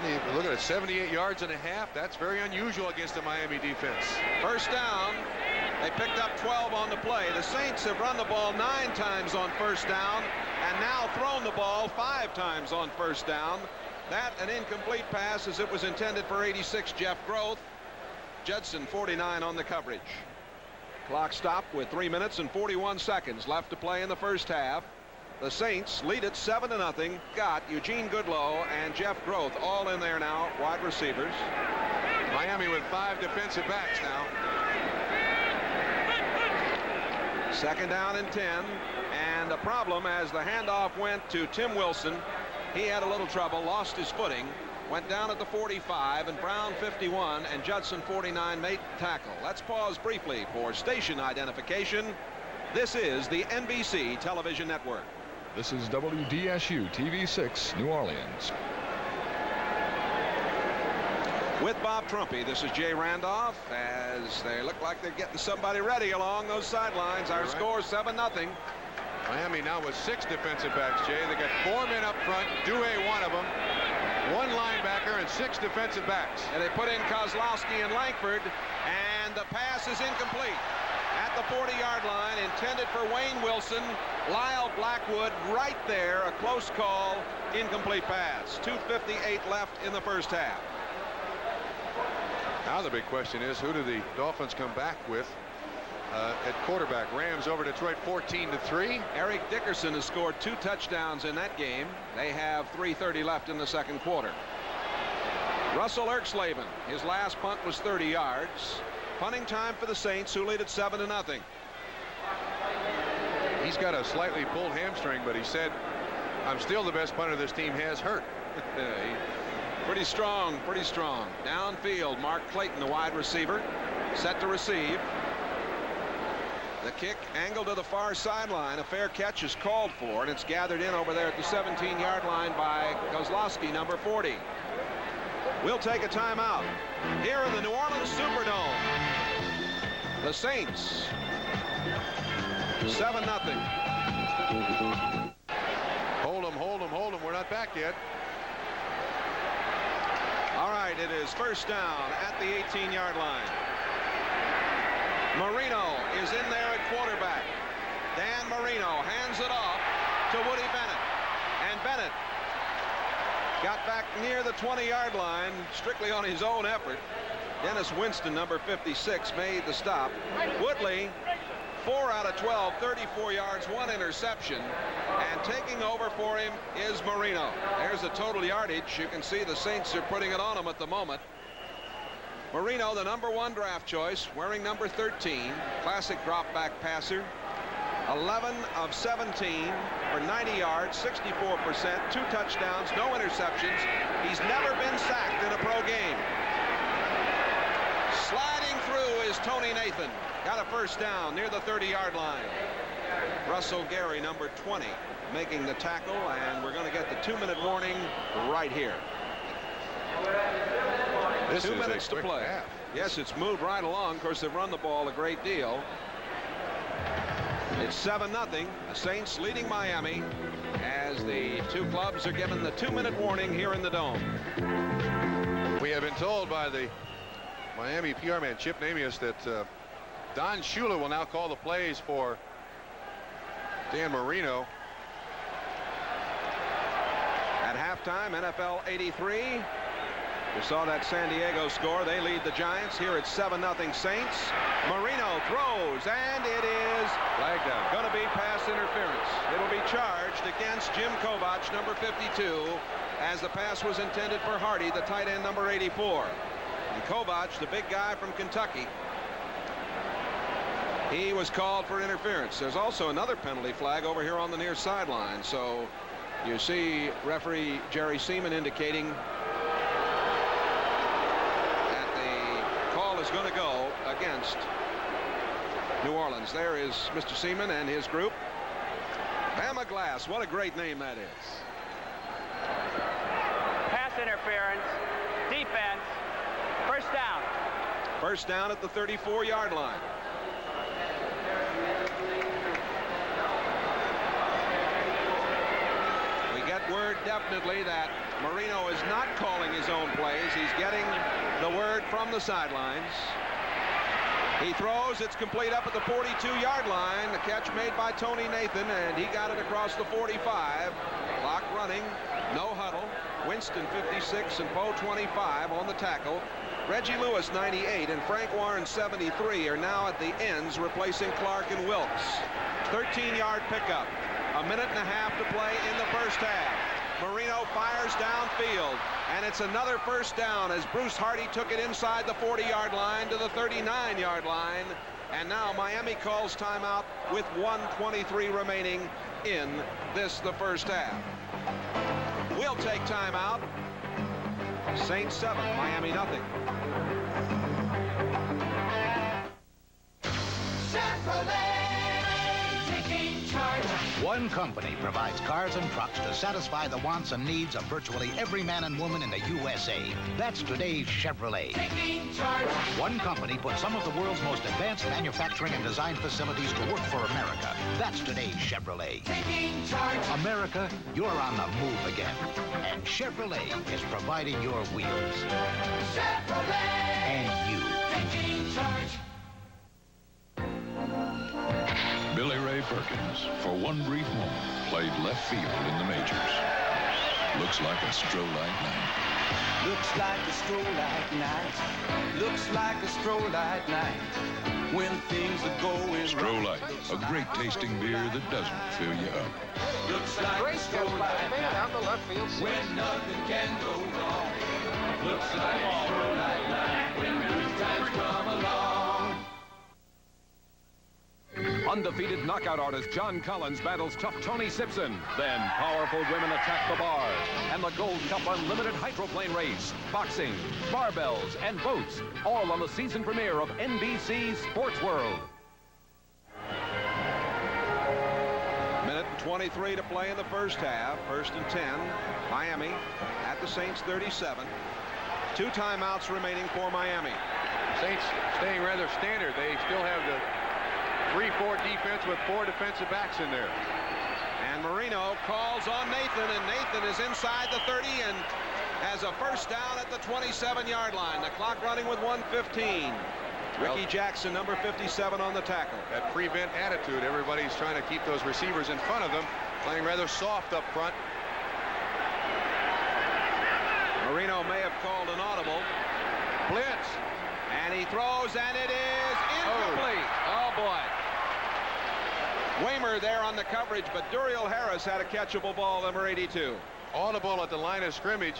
And look at it, 78 yards and a half. That's very unusual against the Miami defense. First down. They picked up 12 on the play. The Saints have run the ball 9 times on first down and now thrown the ball 5 times on first down. That an incomplete pass as it was intended for 86 Jeff Groth. Judson 49 on the coverage. Clock stopped with 3 minutes and 41 seconds left to play in the first half. The Saints lead it 7-0. Got Eugene Goodlow and Jeff Groth all in there now, wide receivers. Miami with 5 defensive backs now. Second down and 10, and a problem as the handoff went to Tim Wilson. He had a little trouble, lost his footing, went down at the 45, and Brown 51 and Judson 49 made the tackle. Let's pause briefly for station identification. This is the NBC television network. This is WDSU TV 6 New Orleans. With Bob Trumpy, this is Jay Randolph as they look like they're getting somebody ready along those sidelines. Our score 7-0. Miami now with 6 defensive backs, Jay. They got 4 men up front, Dewey one of them, 1 linebacker, and 6 defensive backs. And they put in Kozlowski and Langford, and the pass is incomplete. At the 40-yard line, intended for Wayne Wilson. Lyle Blackwood right there, a close call, incomplete pass. 2:58 left in the first half. Now the big question is, who do the Dolphins come back with at quarterback? Rams over Detroit 14-3. Eric Dickerson has scored 2 touchdowns in that game. They have 3:30 left in the second quarter. Russell Erxleben, his last punt was 30 yards. Punting time for the Saints, who lead at 7-0. He's got a slightly pulled hamstring, but he said, I'm still the best punter this team has hurt. Pretty strong, pretty strong. Downfield, Mark Clayton, the wide receiver, set to receive. The kick angled to the far sideline. A fair catch is called for, and it's gathered in over there at the 17-yard line by Kozlowski, number 40. We'll take a timeout here in the New Orleans Superdome. The Saints, 7-0. Hold them, hold them, hold them. We're not back yet. All right, it is first down at the 18-yard line. Marino is in there at quarterback. Dan Marino hands it off to Woody Bennett. And Bennett got back near the 20-yard line, strictly on his own effort. Dennis Winston, number 56, made the stop. Woodley, 4 out of 12, 34 yards, 1 interception. And taking over for him is Marino. There's the total yardage. You can see the Saints are putting it on him at the moment. Marino, the number 1 draft choice, wearing number 13, classic drop back passer. 11 of 17 for 90 yards, 64%, 2 touchdowns, no interceptions. He's never been sacked in a pro game. Sliding through is Tony Nathan. Got a first down near the 30-yard line. Russell Gary, number 20, making the tackle, and we're going to get the 2-minute warning right here. This 2 is minutes to play. Half. Yes, it's moved right along. Of course, they've run the ball a great deal. It's 7-0. The Saints leading Miami as the 2 clubs are given the 2-minute warning here in the Dome. We have been told by the Miami PR man Chip Namias that Don Shula will now call the plays for Dan Marino. At halftime, NFL 83, You saw that San Diego score. They lead the Giants. Here it's 7-0 Saints. Marino throws, and it is Flag down. going to be pass interference. It'll be charged against Jim Kovach, number 52, as the pass was intended for Hardy, the tight end, number 84. And Kovach, the big guy from Kentucky, he was called for interference. There's also another penalty flag over here on the near sideline. So you see referee Jerry Seaman indicating is going to go against New Orleans. There is Mr. Seaman and his group. Bama Glass, what a great name that is. Pass interference. Defense. First down. First down at the 34-yard line. We get word definitely that Marino is not calling his own plays. He's getting the word from the sidelines. He throws. It's complete up at the 42-yard line. The catch made by Tony Nathan, and he got it across the 45. Clock running. No huddle. Winston 56 and Poe 25 on the tackle. Reggie Lewis 98 and Frank Warren 73 are now at the ends, replacing Clark and Wilkes. 13-yard pickup. A minute and a half to play in the first half. Marino fires downfield, and it's another first down as Bruce Hardy took it inside the 40-yard line to the 39-yard line. And now Miami calls timeout with 1:23 remaining in the first half. We'll take timeout. Saints 7, Miami nothing. One company provides cars and trucks to satisfy the wants and needs of virtually every man and woman in the USA. That's today's Chevrolet. One company puts some of the world's most advanced manufacturing and design facilities to work for America. That's today's Chevrolet. America, you're on the move again. And Chevrolet is providing your wheels. Chevrolet! And you. Taking charge. Billy Ray Perkins, for one brief moment, played left field in the majors. Looks like a stroll-light night. Looks like a stroll-light night. Looks like a stroll-light night. When things are going Stroll-light, a great tasting beer that doesn't fill you up. Looks like a stroll-light night. Down the left field. When nothing can go wrong. Looks like a stroll-light night. When good times come along. Undefeated knockout artist John Collins battles tough Tony Simpson. Then powerful women attack the bars. And the Gold Cup Unlimited Hydroplane Race, boxing, barbells, and boats. All on the season premiere of NBC's Sports World. Minute and 23 to play in the first half. First and 10. Miami at the Saints 37. 2 timeouts remaining for Miami. Saints staying rather standard. They still have the 3-4 defense with 4 defensive backs in there. And Marino calls on Nathan, and Nathan is inside the 30 and has a first down at the 27-yard line. The clock running with 1:15. Ricky Jackson, number 57, on the tackle. That prevent attitude. Everybody's trying to keep those receivers in front of them, playing rather soft up front. Marino may have called an audible. Blitz. And he throws, and it is incomplete. Oh boy. Waymer there on the coverage, but Duriel Harris had a catchable ball, number 82. Audible at the line of scrimmage.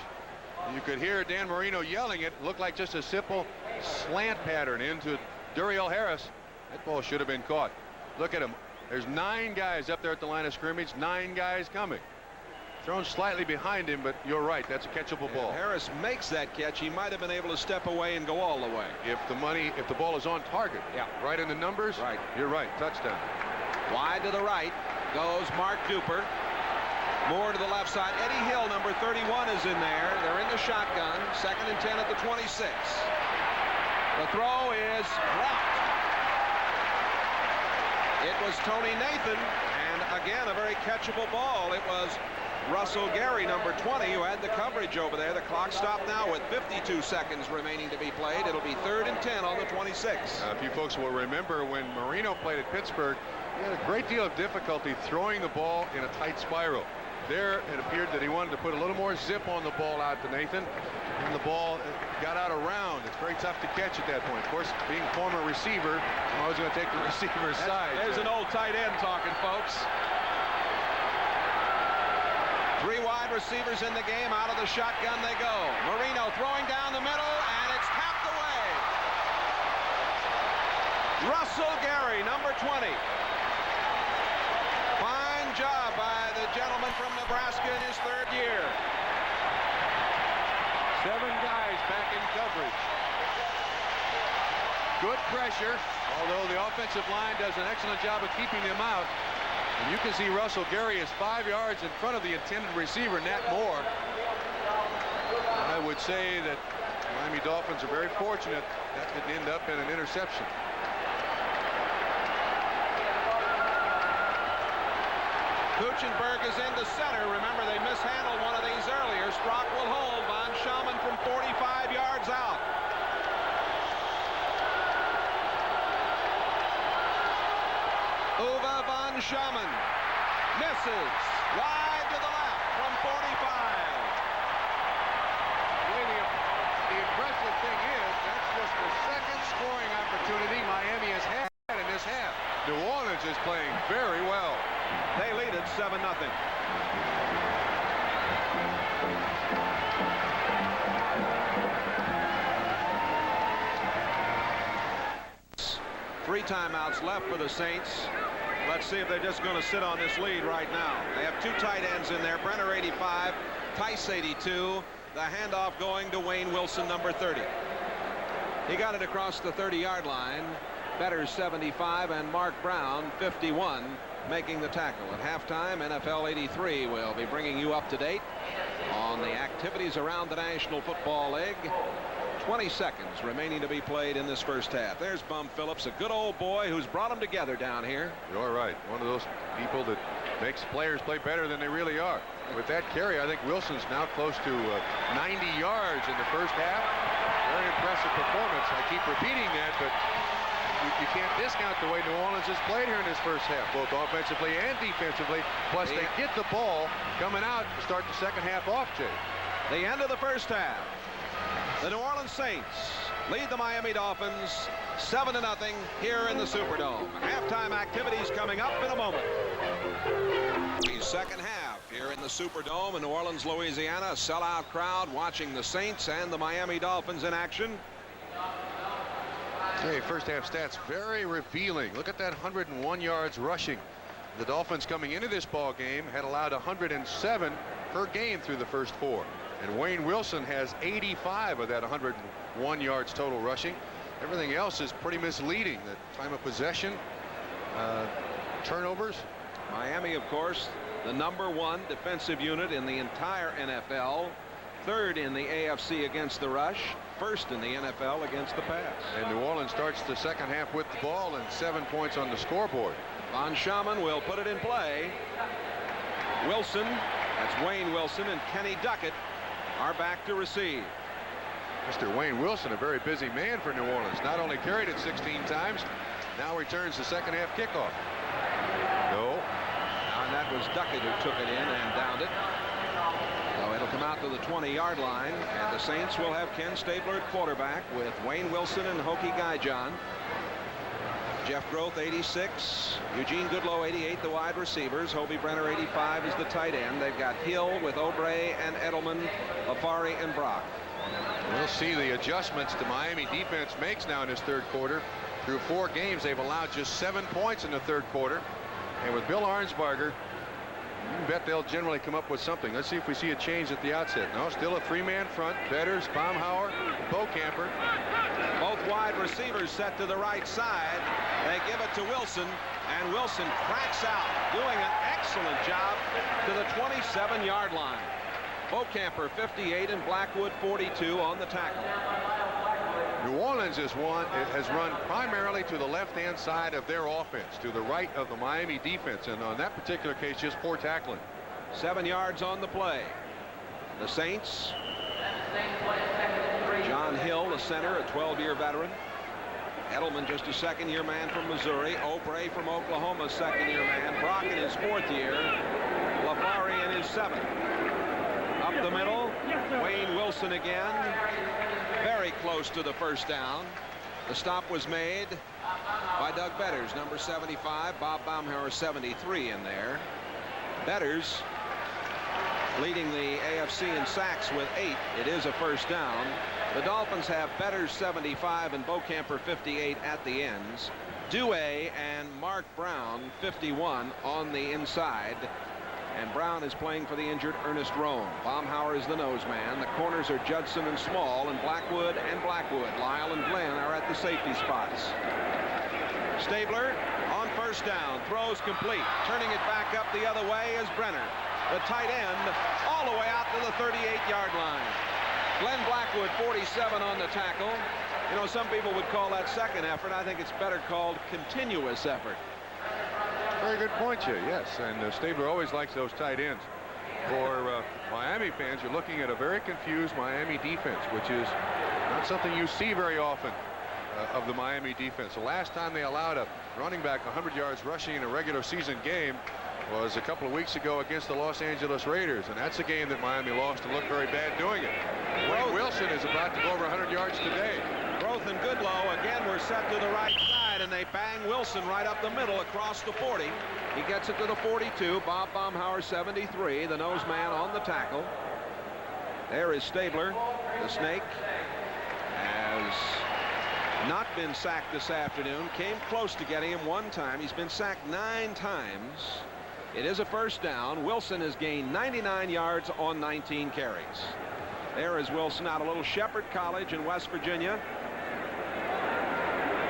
You could hear Dan Marino yelling it. Looked like just a simple slant pattern into Duriel Harris. That ball should have been caught. Look at him. There's 9 guys up there at the line of scrimmage, 9 guys coming. Thrown slightly behind him, but you're right. That's a catchable ball. Harris makes that catch. He might have been able to step away and go all the way. If the ball is on target. Yeah. Right in the numbers. Right. You're right. Touchdown. Wide to the right goes Mark Duper. More to the left side. Eddie Hill, number 31, is in there. They're in the shotgun. 2nd and 10 at the 26. The throw is blocked. It was Tony Nathan, and again, a very catchable ball. It was Russell Gary, number 20, who had the coverage over there. The clock stopped now with 52 seconds remaining to be played. It'll be 3rd and 10 on the 26. If you folks will remember when Marino played at Pittsburgh, he had a great deal of difficulty throwing the ball in a tight spiral. there it appeared that he wanted to put a little more zip on the ball out to Nathan, and the ball got out around. It's very tough to catch at that point. Of course, being a former receiver, I'm always going to take the receiver's side. There's an old tight end talking, folks. 3 wide receivers in the game. Out of the shotgun they go. Marino throwing down the middle, and it's tapped away. Russell Gary, number 20. Fine job by the gentleman from Nebraska in his 3rd year. 7 guys back in coverage. Good pressure, although the offensive line does an excellent job of keeping them out. And you can see Russell Gary is 5 yards in front of the intended receiver, Nat Moore. I would say that Miami Dolphins are very fortunate that didn't end up in an interception. Kuchenberg is into center. Remember, they mishandled one of these earlier. Strock will hold. Von Schamann from 45 yards out. Uwe von Schamann misses wide to the left from 45. The impressive thing is that's just the 2nd scoring opportunity Miami has had in this half. New Orleans is playing very well. They lead it 7-0. Three timeouts left for the Saints. Let's see if they're just going to sit on this lead right now. They have 2 tight ends in there. Brenner 85, Tice 82. The handoff going to Wayne Wilson, number 30. He got it across the 30-yard line. Better 75 and Mark Brown 51 making the tackle. At halftime, NFL 83 will be bringing you up to date on the activities around the National Football League. 20 seconds remaining to be played in this first half. There's Bum Phillips, a good old boy who's brought them together down here. You're right. One of those people that makes players play better than they really are. With that carry, I think Wilson's now close to 90 yards in the first half. Very impressive performance. I keep repeating that, but you can't discount the way New Orleans has played here in this first half, both offensively and defensively. Plus, they get the ball coming out to start the second half off, Jay. The end of the first half. The New Orleans Saints lead the Miami Dolphins 7-0 here in the Superdome. Halftime activities coming up in a moment. The second half here in the Superdome in New Orleans, Louisiana. A sellout crowd watching the Saints and the Miami Dolphins in action. Hey, first half stats very revealing. Look at that 101 yards rushing. The Dolphins coming into this ball game had allowed 107 per game through the first 4. And Wayne Wilson has 85 of that 101 yards total rushing. Everything else is pretty misleading. The time of possession, turnovers. Miami, of course, the #1 defensive unit in the entire NFL. 3rd in the AFC against the rush. 1st in the NFL against the pass. And New Orleans starts the second half with the ball and 7 points on the scoreboard. Von Schamann will put it in play. Wilson, that's Wayne Wilson, and Kenny Duckett are back to receive. Mr. Wayne Wilson, a very busy man for New Orleans. Not only carried it 16 times, now returns the second half kickoff. No. And that was Duckett who took it in and downed it. So it'll come out to the 20-yard line, and the Saints will have Ken Stabler at quarterback with Wayne Wilson and Hokie Guyjohn. Jeff Groth 86, Eugene Goodlow 88, the wide receivers. Hobie Brenner 85 is the tight end. They've got Hill with Obrey and Edelman, Afari and Brock. We'll see the adjustments the Miami defense makes now in this third quarter. Through 4 games, they've allowed just 7 points in the third quarter. And with Bill Arnsparger, you can bet they'll generally come up with something. Let's see if we see a change at the outset. No, still a 3-man front. Betters, Baumhauer, Bocamper. Both wide receivers set to the right side. They give it to Wilson, and Wilson cracks out, doing an excellent job to the 27-yard line. Bocamper 58 and Blackwood 42 on the tackle. New Orleans has run primarily to the left-hand side of their offense, to the right of the Miami defense, and on that particular case, just poor tackling. 7 yards on the play. The Saints. John Hill, the center, a 12-year veteran. Edelman, just a second-year man from Missouri. Obrey from Oklahoma, second-year man. Brock in his 4th year. LaFari in is 7. Up the middle, Wayne Wilson again. Very close to the first down. The stop was made by Doug Betters, number 75. Bob Baumhauer, 73 in there. Betters leading the AFC in sacks with 8. It is a first down. The Dolphins have Betters 75 and Bocamper 58 at the ends. Dewey and Mark Brown 51 on the inside. And Brown is playing for the injured Ernest Roan. Baumhauer is the nose man. The corners are Judson and Small, and Blackwood and Blackwood. Lyle and Glenn are at the safety spots. Stabler on first down, throws complete. Turning it back up the other way is Brenner, the tight end, all the way out to the 38-yard line. Glenn Blackwood, 47 on the tackle. You know, some people would call that second effort. I think it's better called continuous effort. Very good point, Jay. Yes, and Stabler always likes those tight ends. For Miami fans, you're looking at a very confused Miami defense, which is not something you see very often of the Miami defense. The last time they allowed a running back 100 yards rushing in a regular season game was a couple of weeks ago against the Los Angeles Raiders, and that's a game that Miami lost and looked very bad doing it. Wayne Wilson is about to go over 100 yards today. Groth and Goodlow again were set to the right side, and they bang Wilson right up the middle across the 40. He gets it to the 42. Bob Baumhauer, 73, the nose man on the tackle. There is Stabler, the snake. Has not been sacked this afternoon. Came close to getting him one time. He's been sacked 9 times. It is a first down. Wilson has gained 99 yards on 19 carries. There is Wilson out of Little Shepherd College in West Virginia.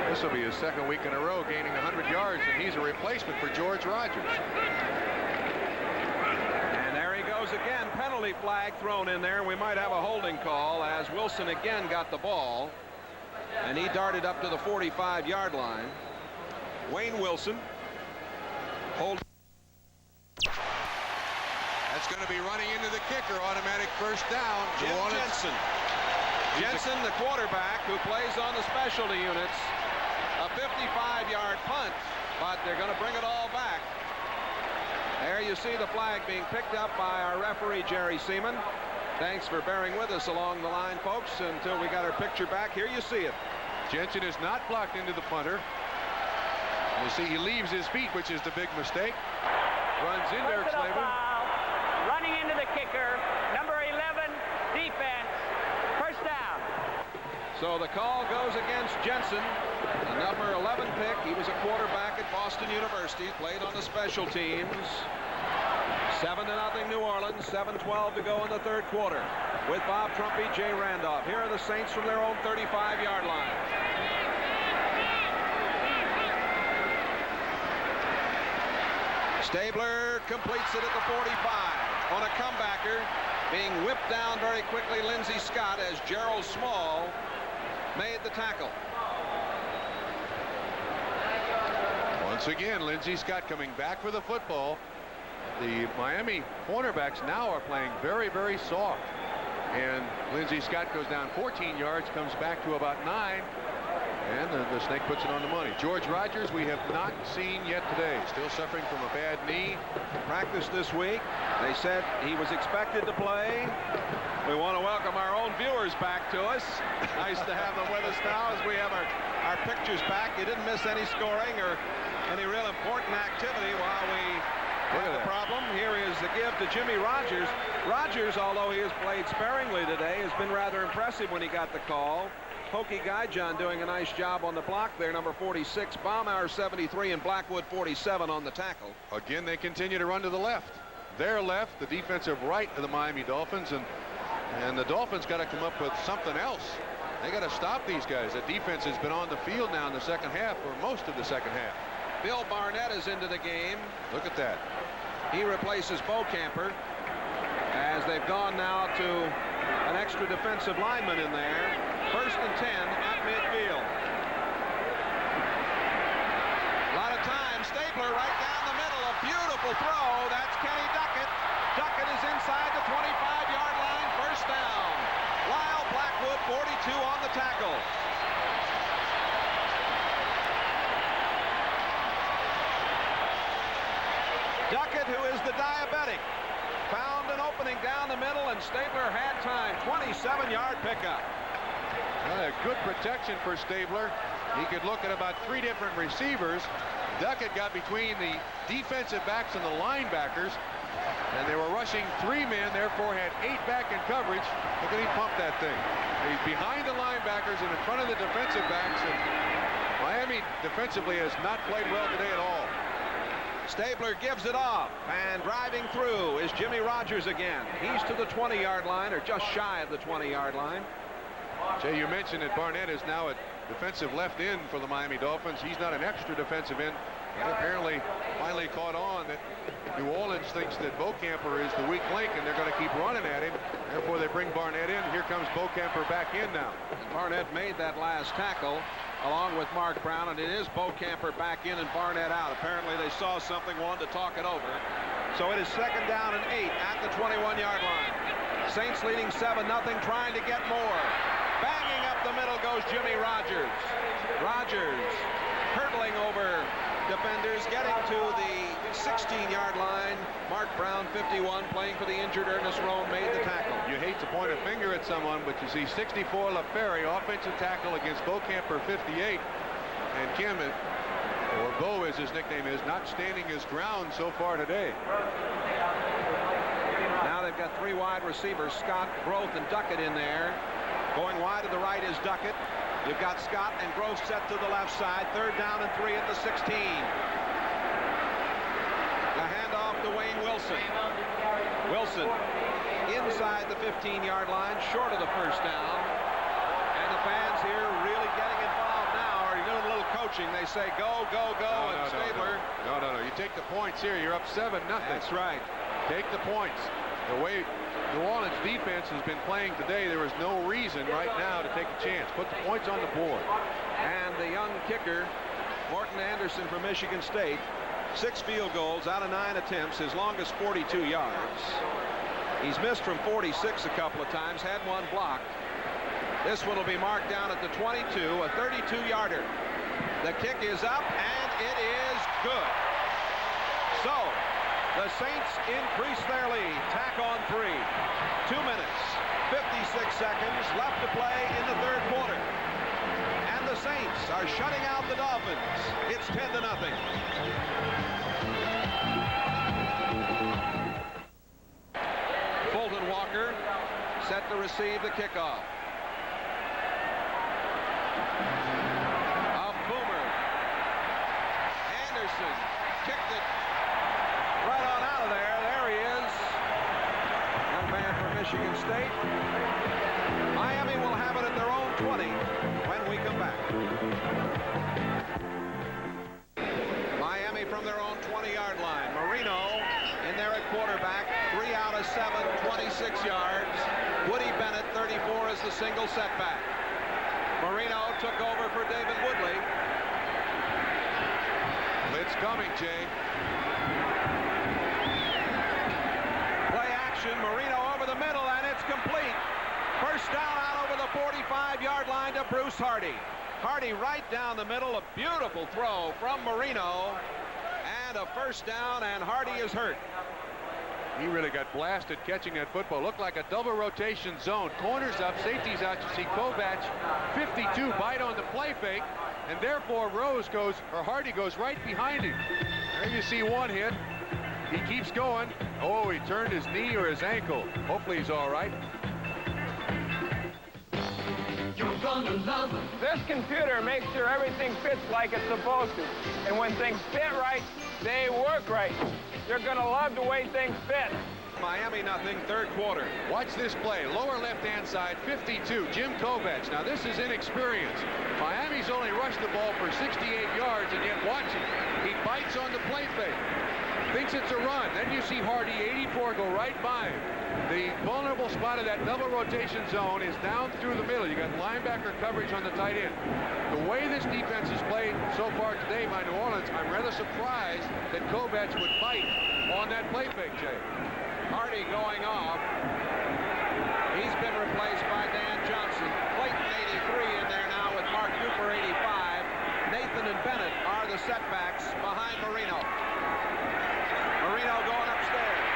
This will be his second week in a row gaining 100 yards, and he's a replacement for George Rogers. And there he goes again. Penalty flag thrown in there. We might have a holding call as Wilson again got the ball, and he darted up to the 45-yard line. Wayne Wilson. Hold. That's going to be running into the kicker. Automatic first down. Jim Jensen. Jensen, the quarterback, who plays on the specialty units. A 55-yard punt, but they're going to bring it all back. There you see the flag being picked up by our referee, Jerry Seaman. Thanks for bearing with us along the line, folks, until we got our picture back. Here you see it. Jensen is not blocked into the punter. You see he leaves his feet, which is the big mistake. Runs in there, Slaver. Running into the kicker, number 11, defense, first down. So the call goes against Jensen, the number 11 pick. He was a quarterback at Boston University, played on the special teams. 7-0 New Orleans, 7:12 to go in the third quarter. With Bob Trumpy, Jay Randolph. Here are the Saints from their own 35-yard line. Stabler completes it at the 45 on a comebacker, being whipped down very quickly. Lindsey Scott as Gerald Small made the tackle. Once again, Lindsey Scott coming back for the football. The Miami cornerbacks now are playing very, very soft. And Lindsey Scott goes down 14 yards, comes back to about 9. And the snake puts it on the money. George Rogers, we have not seen yet today. Still suffering from a bad knee. Practiced this week. They said he was expected to play. We want to welcome our own viewers back to us. Nice to have them with us now as we have our pictures back. You didn't miss any scoring or any real important activity while we had the problem. Here is the give to Jimmy Rogers. Rogers, although he has played sparingly today, has been rather impressive when he got the call. Pokey Guyjon doing a nice job on the block there, number 46. Baumhauer 73 and Blackwood 47 on the tackle. Again, they continue to run to the left. Their left, the defensive right of the Miami Dolphins, and the Dolphins got to come up with something else. They got to stop these guys. The defense has been on the field now in the second half, or most of the second half. Bill Barnett is into the game. Look at that. He replaces Bocamper as they've gone now to an extra defensive lineman in there. 1st and 10 at midfield. A lot of time. Stabler right down the middle. A beautiful throw. That's Kenny Duckett. Duckett is inside the 25-yard line. First down. Lyle Blackwood, 42 on the tackle. Duckett, who is the diabetic. found an opening down the middle, and Stabler had time. 27-yard pickup. Good protection for Stabler. He could look at about 3 different receivers. Duckett got between the defensive backs and the linebackers, and they were rushing 3 men, therefore had 8 back in coverage. Look at him pump that thing. He's behind the linebackers and in front of the defensive backs, and Miami defensively has not played well today at all. Stabler gives it off, and driving through is Jimmy Rogers again. He's to the 20-yard line, or just shy of the 20-yard line. Jay, you mentioned that Barnett is now a defensive left end for the Miami Dolphins. He's not an extra defensive end. And apparently finally caught on that New Orleans thinks that Beaucamper is the weak link, and they're going to keep running at him. Therefore, they bring Barnett in. Here comes Beaucamper back in now. Barnett made that last tackle along with Mark Brown, and it is Beaucamper back in and Barnett out. Apparently they saw something, wanted to talk it over. So it is 2nd down and 8 at the 21-yard line. Saints leading 7-0, trying to get more. Banging up the middle goes Jimmy Rogers. Rogers hurtling over defenders, getting to the 16-yard line. Mark Brown, 51, playing for the injured Ernest Roan, made the tackle. You hate to point a finger at someone, but you see 64 LaFerry, offensive tackle against Beaucamper, 58. And Kim, or Bo as his nickname is, not standing his ground so far today. Now they've got 3 wide receivers, Scott, Groth, and Duckett in there. Going wide to the right is Duckett. You've got Scott and Groth set to the left side. 3rd down and 3 at the 16. The handoff to Wayne Wilson. Wilson inside the 15-yard line, short of the 1st down. And the fans here really getting involved now. Are you doing a little coaching? They say go, go, go, and Stabler. No. You take the points here. You're up 7-0. That's right. Take the points. The way New Orleans defense has been playing today, there is no reason right now to take a chance. Put the points on the board. And the young kicker, Morton Anderson from Michigan State, 6 field goals out of 9 attempts, his longest 42 yards. He's missed from 46 a couple of times, had 1 blocked. This one will be marked down at the 22, a 32-yarder. The kick is up, and it is good. So the Saints increase their lead. Tack on 3. 2 minutes, 56 seconds left to play in the 3rd quarter. And the Saints are shutting out the Dolphins. It's 10-0. Fulton Walker set to receive the kickoff. A boomer. Anderson kicked it right on out of there. There he is. Young man from Michigan State. Miami will have it at their own 20 when we come back. Miami from their own 20-yard line. Marino in there at quarterback. 3 out of 7, 26 yards. Woody Bennett, 34, is the single setback. Marino took over for David Woodley. Blitz coming, Jay. Marino over the middle, and it's complete. 1st down out over the 45-yard line to Bruce Hardy. Hardy right down the middle, a beautiful throw from Marino, and a 1st down, and Hardy is hurt. He really got blasted catching that football. Looked like a double rotation zone. Corners up, safeties out. You see Kovac, 52, bite on the play fake, and therefore Hardy goes right behind him. There you see 1 hit. He keeps going. Oh, he turned his knee or his ankle. Hopefully he's all right. You're gonna love it. This computer makes sure everything fits like it's supposed to. And when things fit right, they work right. You're gonna love the way things fit. Miami 0, 3rd quarter. Watch this play. Lower left-hand side, 52, Jim Kovac. Now, this is inexperience. Miami's only rushed the ball for 68 yards, and yet watch him. He bites on the play fake. Thinks it's a run. Then you see Hardy, 84, go right by him. The vulnerable spot of that double rotation zone is down through the middle. You got linebacker coverage on the tight end. The way this defense has played so far today by New Orleans, I'm rather surprised that Kovac would bite on that play fake, Jay. Hardy going off. He's been replaced by Dan Johnson. Clayton, 83, in there now with Mark Duper, 85. Nathan and Bennett are the setbacks behind Marino. Marino going upstairs.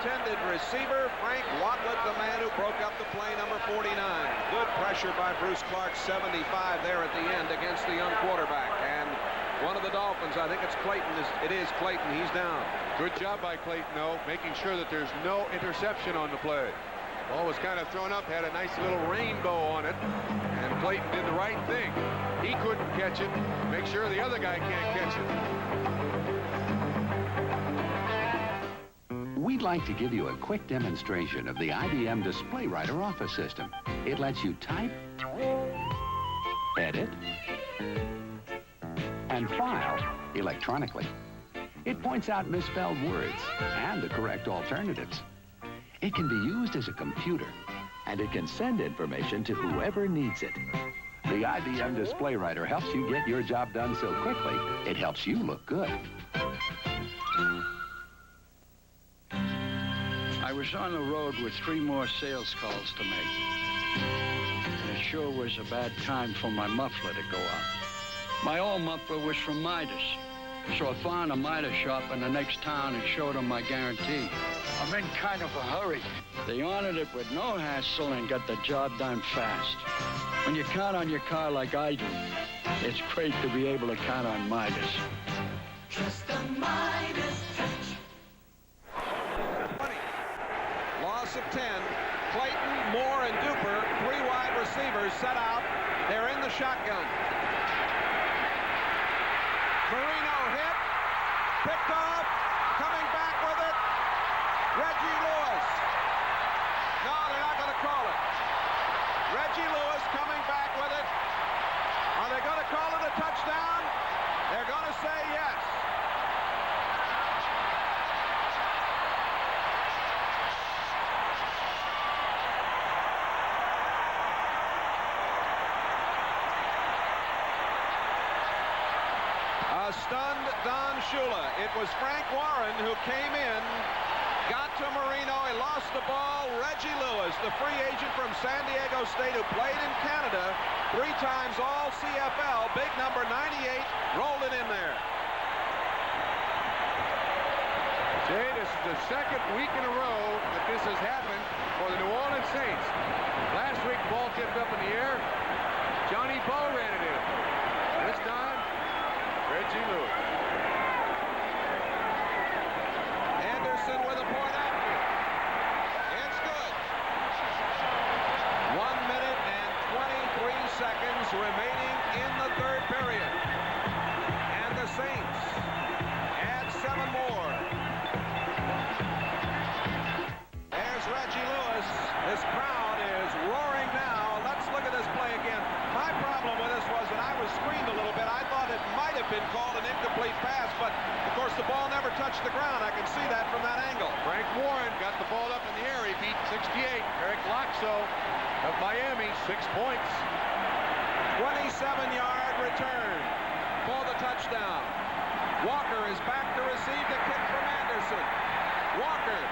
intended receiver, Frank Watlet, the man who broke up the play, number 49. Good pressure by Bruce Clark, 75 there at the end against the young quarterback. And one of the Dolphins, I think it's Clayton. It is Clayton. He's down. Good job by Clayton, though, making sure that there's no interception on the play. Ball was kind of thrown up, had a nice little rainbow on it, and Clayton did the right thing. He couldn't catch it. Make sure the other guy can't catch it. We'd like to give you a quick demonstration of the IBM Display Writer Office system. It lets you type, edit, and file electronically. It points out misspelled words and the correct alternatives. It can be used as a computer, and it can send information to whoever needs it. The IBM Display Writer helps you get your job done so quickly, it helps you look good. I was on the road with 3 more sales calls to make. And it sure was a bad time for my muffler to go out. My old muffler was from Midas. So I found a Midas shop in the next town and showed them my guarantee. I'm in kind of a hurry. They honored it with no hassle and got the job done fast. When you count on your car like I do, it's great to be able to count on Midas. Just a Midas touch. 20. Loss of 10. Clayton, Moore, and Duper, 3 wide receivers set out. They're in the shotgun. Marino hit, picked off, coming back with it. Reggie Lewis. No, they're not going to call it. Reggie Lewis coming back with it. Are they going to call it a touchdown? They're going to say yes. Stunned Don Shula. It was Frank Warren who came in, got to Marino, he lost the ball. Reggie Lewis, the free agent from San Diego State who played in Canada 3 times all CFL, big number 98, rolled it in there. Jay, this is the 2nd week in a row that this has happened for the New Orleans Saints. Last week, ball tipped up in the air. Johnny Bowe ran it in. This time, Reggie Lewis. Anderson with a point after. It's good. 1 minute and 23 seconds remaining in the 3rd period. And the Saints add 7 more. There's Reggie Lewis. This crowd is roaring now. Let's look at this play again. My problem with this was that I was screened a little bit. I thought it might have been called an incomplete pass, but of course the ball never touched the ground. I can see that from that angle. Frank Warren got the ball up in the air. He beat 68. Eric Loxo of Miami, 6 points. 27-yard return for the touchdown. Walker is back to receive the kick from Anderson. Walker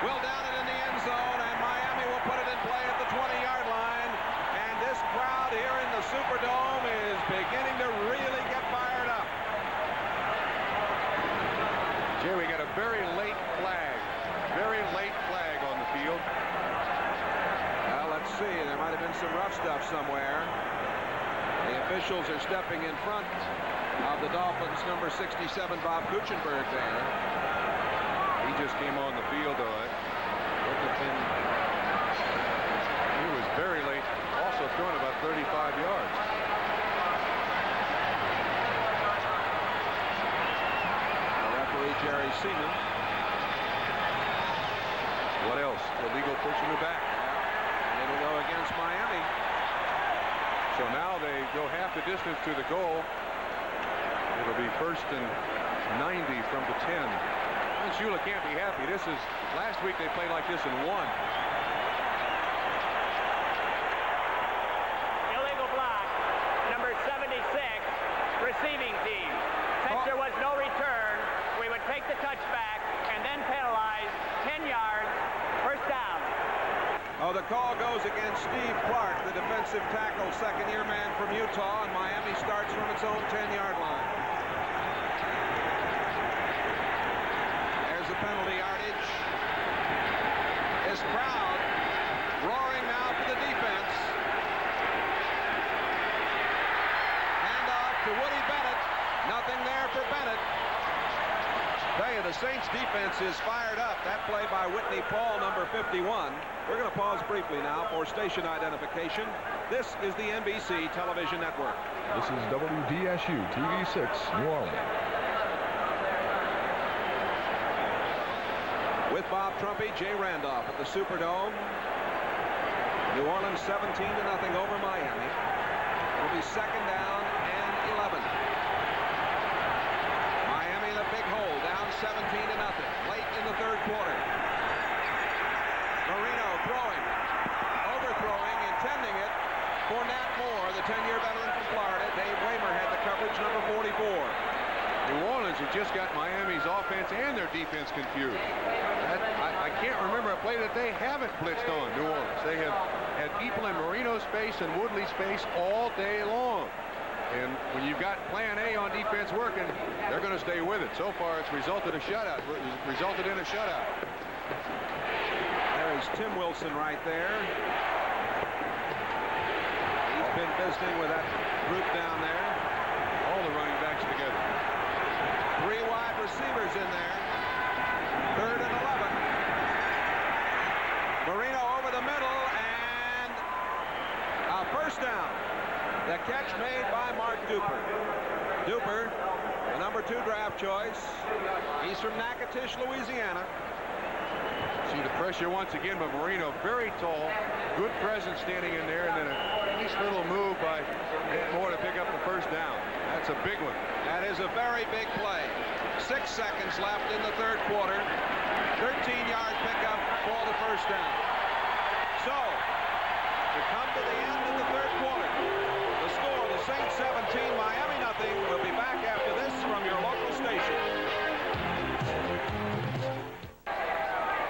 will down it in the end zone, and Miami will put it in play at the 20-yard line. And this crowd here in the Superdome is beginning to really get fired up. Jay, we got a very late flag on the field. Well, let's see. There might have been some rough stuff somewhere. The officials are stepping in front of the Dolphins, number 67, Bob Kuchenberg there. He just came on the field, though. He was very late, also throwing about 35 yards. Referee Jerry Seaman. What else? Illegal pushing it back. And it'll go against Miami. So now they go half the distance to the goal. It'll be 1st and 90 from the 10. And Shula can't be happy. This is last week they played like this and won. Illegal block, number 76, receiving team. Since there was no return, we would take the touchback and then penalize 10 yards, 1st down. Oh, the call goes against Steve Clark, the defensive tackle, 2nd-year man from Utah, and Miami starts from its own 10-yard line. There's the penalty yardage. Saints defense is fired up. That play by Whitney Paul, number 51. We're going to pause briefly now for station identification. This is the NBC Television Network. This is WDSU TV6, New Orleans. With Bob Trumpy, Jay Randolph at the Superdome. New Orleans 17-0 over Miami. It'll be second down and 11. Miami in a big hole, down 17-0, late in the third quarter. Marino throwing, overthrowing, intending it for Nat Moore, the 10-year veteran from Florida. Dave Waymer had the coverage, number 44. New Orleans has just got Miami's offense and their defense confused. I can't remember a play that they haven't blitzed on, New Orleans. They have had people in Marino's space and Woodley's space all day long. And when you've got plan A on defense working, they're going to stay with it. So far, it's resulted in a shutout. There's Tim Wilson right there. He's been visiting with that group down there. All the running backs together. 3 wide receivers in there. Third and 11. Marino over the middle and a first down. The catch made by Mark Duper. Duper, the number 2 draft choice. He's from Natchitoches, Louisiana. See the pressure once again by Marino. Very tall, good presence standing in there, and then a nice little move by Nat Moore to pick up the first down. That's a big one. That is a very big play. 6 seconds left in the third quarter. 13-yard pickup for the first down. So, to come to the end of the third quarter, the score, the Saints 17, Miami nothing. We'll be back after this from your local station.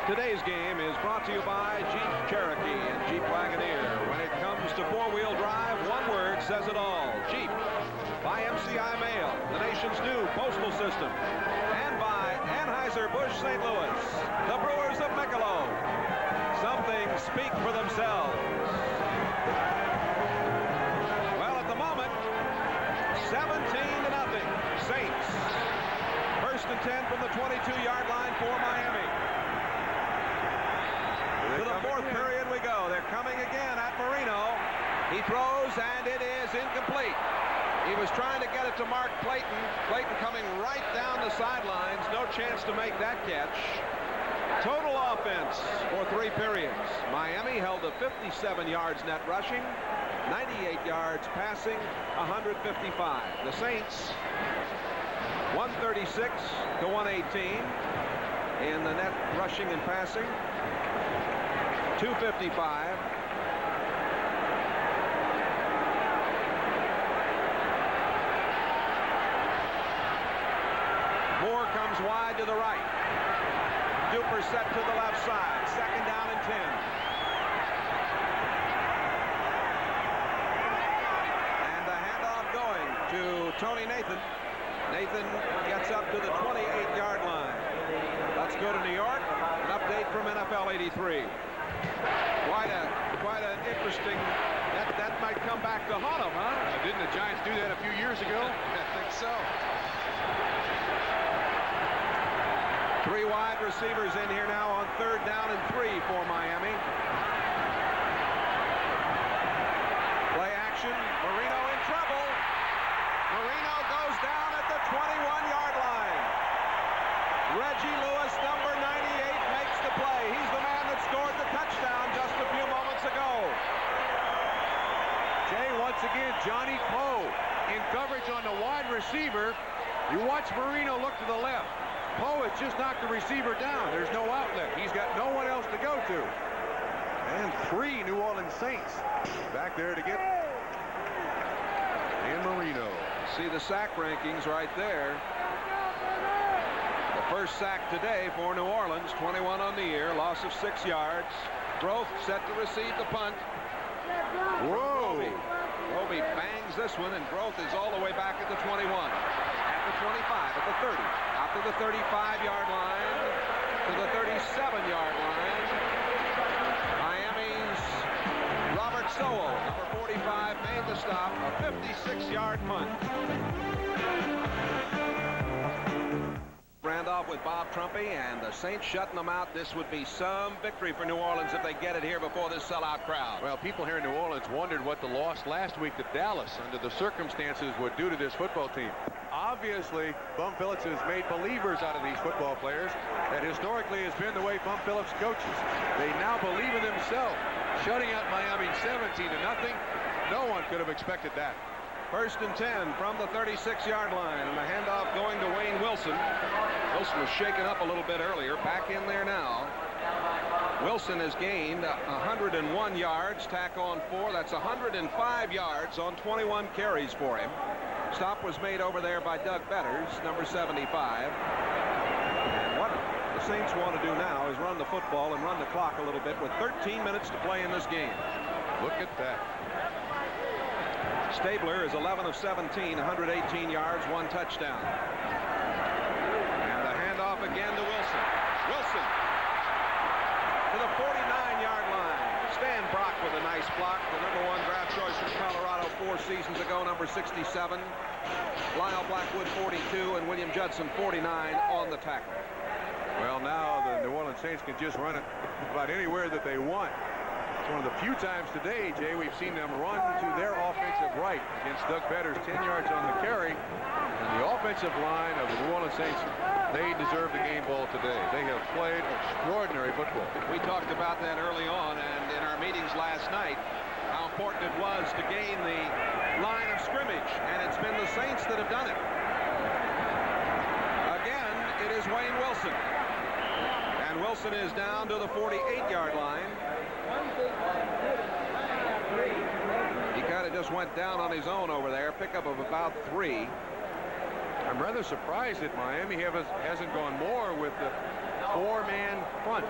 Today's game is brought to you by Jeep Cherokee and Jeep Wagoneer. When it comes to four-wheel drive, one word says it all. Jeep. By MCI Mail, the nation's new postal system. And by Anheuser-Busch St. Louis, the Brewers of Michelob. Some things speak for themselves. Well, at the moment, 17-0, Saints. First and 10 from the 22-yard line for Miami. To the fourth period we go. They're coming again at Marino. He throws, and it is incomplete. He was trying to get it to Mark Clayton. Clayton coming right down the sidelines. No chance to make that catch. Total offense for 3 periods. Miami held to 57 yards net rushing, 98 yards passing, 155. The Saints, 136 to 118 in the net rushing and passing. 255. Moore comes wide to the right. Duper set to the left side. Second down and 10. And the handoff going to Tony Nathan. Nathan gets up to the 28-yard line. Let's go to New York. An update from NFL 83. Quite an interesting. That might come back to haunt them, huh? Didn't the Giants do that a few years ago? I think so. 3 wide receivers in here now on third down and 3 for Miami. Play action. Marino in trouble. Marino goes down at the 21-yard line. Reggie Lewis, number 98, makes the play. He's the man that scored the touchdown just a few moments ago. Jay, once again, Johnny Poe in coverage on the wide receiver. You watch Marino look to the left. Poe has just knocked the receiver down. There's no outlet. He's got no one else to go to. And 3 New Orleans Saints back there to get and Marino. See the sack rankings right there. The first sack today for New Orleans, 21 on the year, loss of 6 yards. Growth set to receive the punt. Whoa! Roby bangs this one, and Growth is all the way back at the 21, at the 25, at the 30, out to the 35-yard line, to the 37-yard line. Miami's Robert Sowell, number 45, made the stop, a 56-yard punt. Randolph with Bob Trumpy, and the Saints shutting them out. This would be some victory for New Orleans if they get it here before this sellout crowd. Well, people here in New Orleans wondered what the loss last week to Dallas under the circumstances would do to this football team. Obviously, Bum Phillips has made believers out of these football players. That historically has been the way Bum Phillips coaches. They now believe in themselves, shutting out Miami 17-0. No one could have expected that. 1st and 10 from the 36-yard line, and the handoff going to Wayne Wilson. Wilson was shaken up a little bit earlier, back in there now. Wilson has gained 101 yards, tack on 4. That's 105 yards on 21 carries for him. Stop was made over there by Doug Betters, number 75. And what the Saints want to do now is run the football and run the clock a little bit with 13 minutes to play in this game. Look at that. Stabler is 11 of 17, 118 yards, 1 touchdown. And the handoff again to Wilson. Wilson to the 49-yard line. Stan Brock with a nice block. The number 1 draft choice from Colorado 4 seasons ago, number 67. Lyle Blackwood 42 and William Judson 49 on the tackle. Well, now the New Orleans Saints can just run it about anywhere that they want. It's one of the few times today, Jay, we've seen them run to their offensive right against Doug Betters, 10 yards on the carry. And the offensive line of the New Orleans Saints, they deserve the game ball today. They have played extraordinary football. We talked about that early on, and in our meetings last night, how important it was to gain the line of scrimmage, and it's been the Saints that have done it. Again, it is Wayne Wilson. And Wilson is down to the 48-yard line. He kind of just went down on his own over there, pickup of about 3. I'm rather surprised that Miami hasn't gone more with the 4-man front.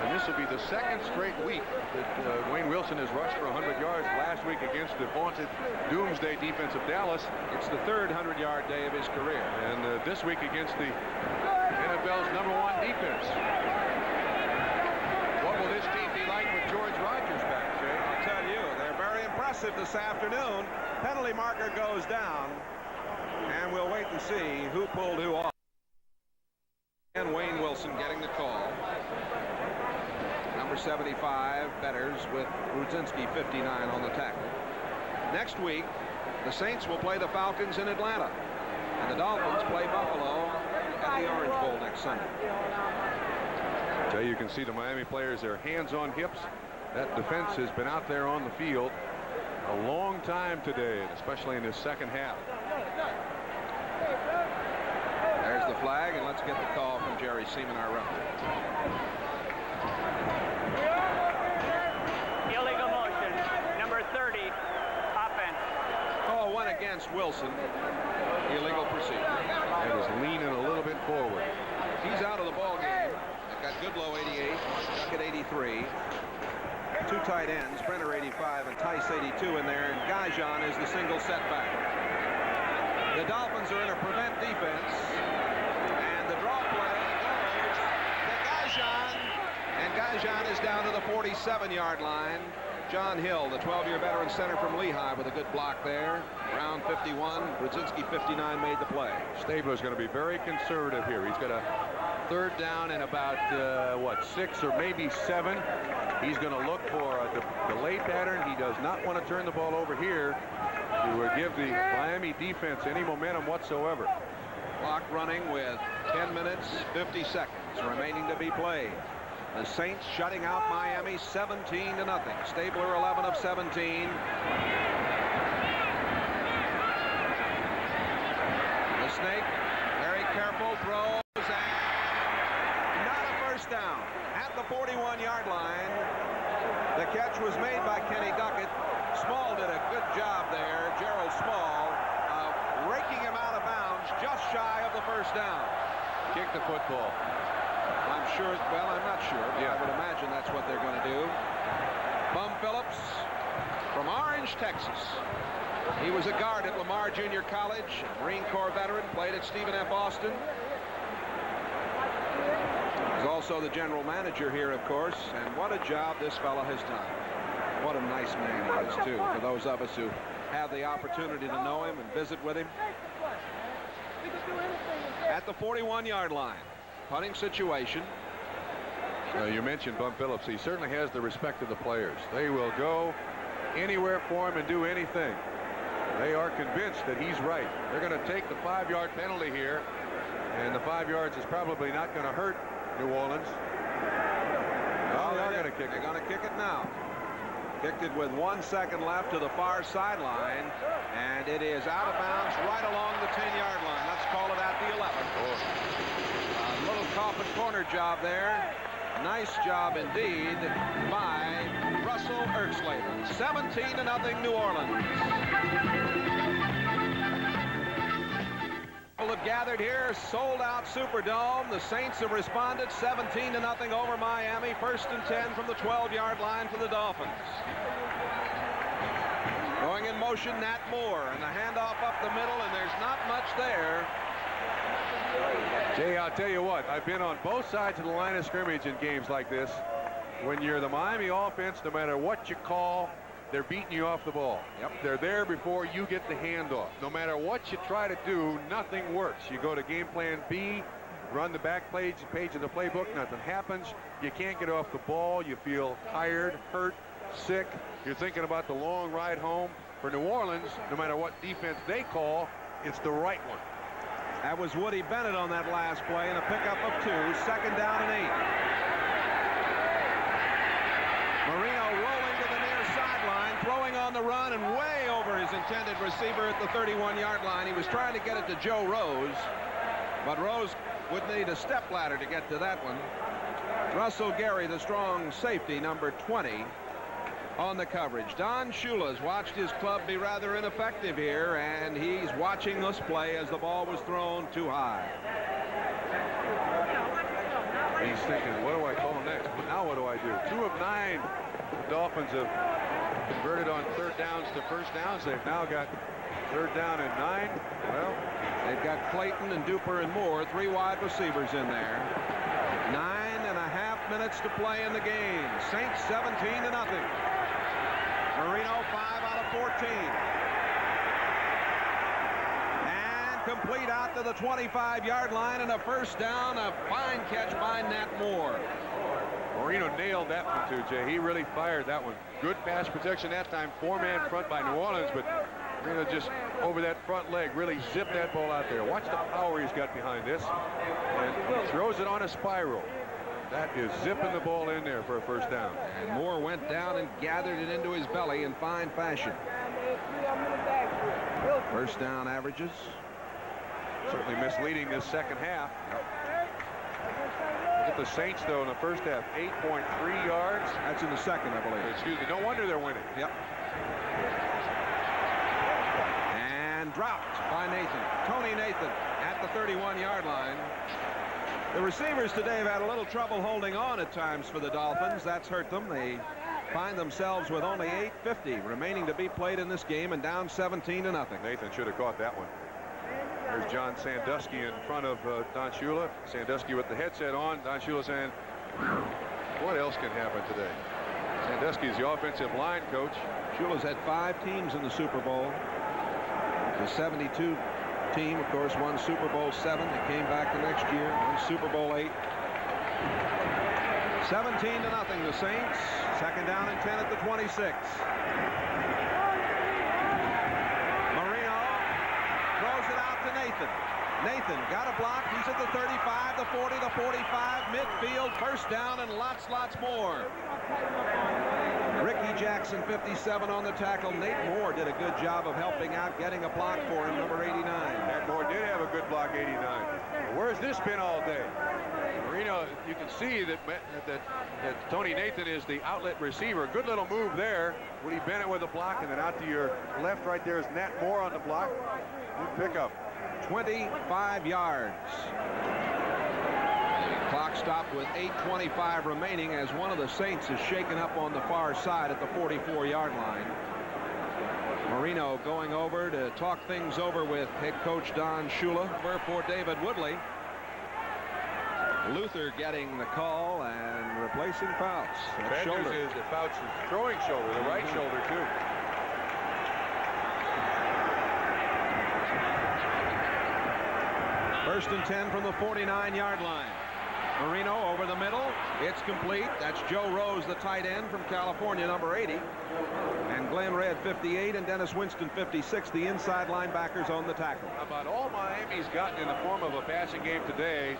And this will be the 2nd straight week that Wayne Wilson has rushed for 100 yards. Last week against the vaunted doomsday defense of Dallas. It's the 3rd 100-yard day of his career. And this week against the NFL's number 1 defense. What will this team be like with George Rogers back, Jay? I'll tell you, they're very impressive this afternoon. Penalty marker goes down, and we'll wait and see who pulled who off. And Wayne Wilson getting the call. Number 75, Betters, with Brudzinski 59 on the tackle. Next week, the Saints will play the Falcons in Atlanta, and the Dolphins play Buffalo at the Orange Bowl next Sunday. Jay, you can see the Miami players, their hands on hips. That defense has been out there on the field a long time today, especially in this second half. There's the flag, and let's get the call from Jerry Seaman, our referee. Illegal motion, number 30, offense. Call went against Wilson. Illegal procedure. That is leaning a little bit forward. He's out of the ball game. They've got Goodlow 88, Duckett 83. 2 tight ends, Brenner 85 and Tice 82 in there, and Gajan is the single setback. The Dolphins are in a prevent defense, and the draw play goes to Gajan, and Gajan is down to the 47-yard line. John Hill, the 12-year veteran center from Lehigh, with a good block there. Round 51, Brudzinski 59 made the play. Stabler's going to be very conservative here. He's got a 3rd down and about, 6 or maybe 7. He's going to look for a delay pattern. He does not want to turn the ball over here to give the Miami defense any momentum whatsoever. Clock running with 10 minutes, 50 seconds remaining to be played. The Saints shutting out Miami 17-0. Stabler 11 of 17. The Snake, very careful, throws, and not a first down. At the 41-yard line, the catch was made by Kenny Duckett. Small did a good job there, Gerald Small, raking him out of bounds just shy of the first down. Kick the football. I'm sure, well, I'm not sure, but I would imagine that's what they're going to do. Bum Phillips from Orange, Texas. He was a guard at Lamar Junior College, Marine Corps veteran, played at Stephen F. Austin. He's also the general manager here, of course, and what a job this fella has done. What a nice man he is, too, for those of us who have the opportunity to know him and visit with him. at the 41-yard line. Punting situation. You mentioned Bum Phillips. He certainly has the respect of the players. They will go anywhere for him and do anything. They are convinced that he's right. They're going to take the 5-yard penalty here, and the 5 yards is probably not going to hurt New Orleans. Oh, they're going to kick it. They're going to kick it now. Kicked it with 1 second left to the far sideline, and it is out of bounds right along the 10-yard line. Let's call it at the 11. A little coffin corner job there. Nice job indeed by Russell Erxleben. 17-0 New Orleans. People have gathered here, sold out Superdome. The Saints have responded 17-0 over Miami. 1st and 10 from the 12-yard line for the Dolphins. Going in motion, Nat Moore, and the handoff up the middle, and there's not much there. Jay, I'll tell you what, I've been on both sides of the line of scrimmage in games like this. When you're the Miami offense, no matter what you call, they're beating you off the ball. Yep. They're there before you get the handoff. No matter what you try to do, nothing works. You go to game plan B, run the back page of the playbook, nothing happens. You can't get off the ball. You feel tired, hurt, sick. You're thinking about the long ride home. For New Orleans, no matter what defense they call, it's the right one. That was Woody Bennett on that last play, and a pickup of 2. 2nd down and 8. Marino rolling to the near sideline, throwing on the run and way over his intended receiver at the 31-yard line. He was trying to get it to Joe Rose, but Rose would need a stepladder to get to that one. Russell Gary, the strong safety, number 20, on the coverage. Don Shula's watched his club be rather ineffective here, and he's watching this play as the ball was thrown too high. He's thinking, what do I call next? Now what do I do? 2 of 9. The Dolphins have converted on 3rd downs to 1st downs. They've now got 3rd down and 9. Well, they've got Clayton and Duper and Moore, 3 wide receivers in there. 9.5 minutes to play in the game. Saints 17-0. Marino 5 out of 14. And complete out to the 25-yard line and a 1st down. A fine catch by Nat Moore. Marino nailed that one too, Jay. He really fired that one. Good pass protection that time. 4-man front by New Orleans, but Marino just over that front leg really zipped that ball out there. Watch the power he's got behind this. And he throws it on a spiral. That is zipping the ball in there for a 1st down. And Moore went down and gathered it into his belly in fine fashion. 1st down averages. Certainly misleading this 2nd half. Look at the Saints, though, in the 1st half. 8.3 yards. That's in the 2nd, I believe. Excuse me. No wonder they're winning. Yep. And dropped by Nathan. Tony Nathan at the 31-yard line. The receivers today have had a little trouble holding on at times for the Dolphins. That's hurt them. They find themselves with only 8:50 remaining to be played in this game and down 17-0. Nathan should have caught that one. There's John Sandusky in front of Don Shula. Sandusky with the headset on. Don Shula saying, what else can happen today? Sandusky is the offensive line coach. Shula's had 5 teams in the Super Bowl. The 72 team, of course, won Super Bowl 7. They came back the next year, won Super Bowl 8. 17-0 the Saints. 2nd down and 10 at the 26. Marino throws it out to Nathan. Nathan got a block. He's at the 35, the 40, the 45, midfield, 1st down, and lots more. Ricky Jackson, 57 on the tackle. Nate Moore did a good job of helping out, getting a block for him, number 89. Nate Moore did have a good block, 89. Where's this been all day? Marino, you can see that Tony Nathan is the outlet receiver. Good little move there. Woody Bennett with a block, and then out to your left right there is Nat Moore on the block. Good pickup. 25 yards. Clock stopped with 8:25 remaining as one of the Saints is shaken up on the far side at the 44-yard line. Marino going over to talk things over with head coach Don Shula. For David Woodley. Luther getting the call and replacing Fouts. Bad news is that Fouts' throwing shoulder, the right shoulder too. First and 10 from the 49-yard line. Marino over the middle. It's complete. That's Joe Rose, the tight end from California, number 80. And Glenn Red, 58, and Dennis Winston, 56, the inside linebackers on the tackle. About all Miami's gotten in the form of a passing game today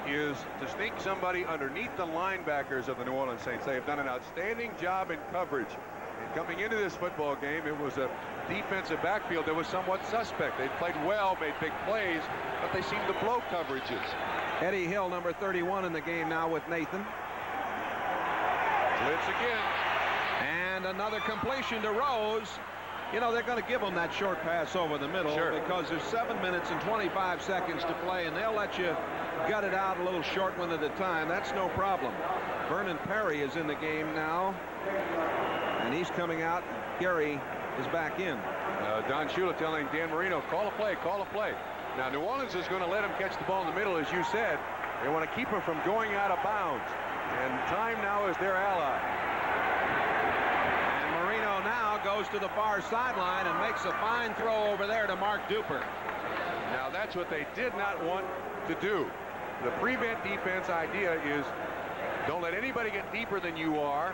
is to sneak somebody underneath the linebackers of the New Orleans Saints. They have done an outstanding job in coverage. And coming into this football game, it was a defensive backfield that was somewhat suspect. They played well, made big plays, but they seemed to blow coverages. Eddie Hill, number 31 in the game now with Nathan. Blitz again. And another completion to Rose. You know, they're going to give them that short pass over the middle because there's 7 minutes and 25 seconds to play, and they'll let you gut it out a little short one at a time. That's no problem. Vernon Perry is in the game now, and he's coming out. Gary is back in. Don Shula telling Dan Marino, call a play, call a play. Now, New Orleans is going to let him catch the ball in the middle, as you said. They want to keep him from going out of bounds. And time now is their ally. And Marino now goes to the far sideline and makes a fine throw over there to Mark Duper. Now, that's what they did not want to do. The prevent defense idea is don't let anybody get deeper than you are.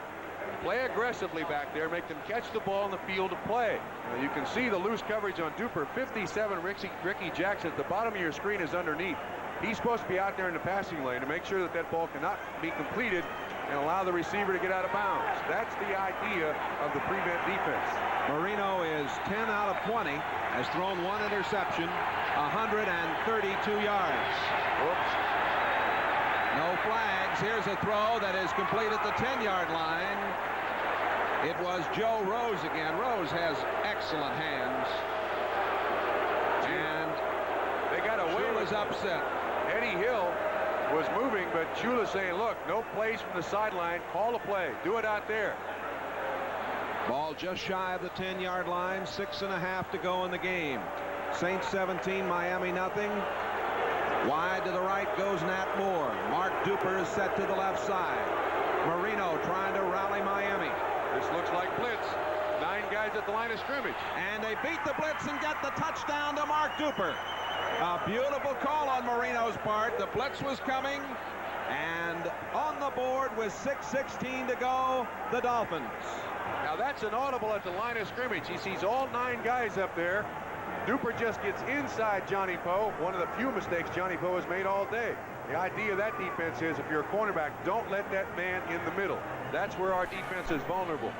Play aggressively back there, make them catch the ball in the field of play. Now, you can see the loose coverage on Duper. 57, Ricky Jackson at the bottom of your screen is underneath. He's supposed to be out there in the passing lane to make sure that that ball cannot be completed and allow the receiver to get out of bounds. That's the idea of the prevent defense. Marino is 10 out of 20, has thrown one interception, 132 yards. Whoops. No flags. Here's a throw that is complete at the 10-yard line. It was Joe Rose again. Rose has excellent hands. And they got away. Shula's upset. Eddie Hill was moving, but Shula saying, look, no plays from the sideline. Call a play. Do it out there. Ball just shy of the 10-yard line. 6.5 to go in the game. Saints 17, Miami nothing. Wide to the right goes Nat Moore. Mark Duper is set to the left side. Marino trying to rally Miami. This looks like blitz. 9 guys at the line of scrimmage. And they beat the blitz and get the touchdown to Mark Duper. A beautiful call on Marino's part. The blitz was coming. And on the board with 6:16 to go, the Dolphins. Now that's an audible at the line of scrimmage. He sees all 9 guys up there. Duper just gets inside Johnny Poe. One of the few mistakes Johnny Poe has made all day. The idea of that defense is if you're a cornerback, don't let that man in the middle. That's where our defense is vulnerable.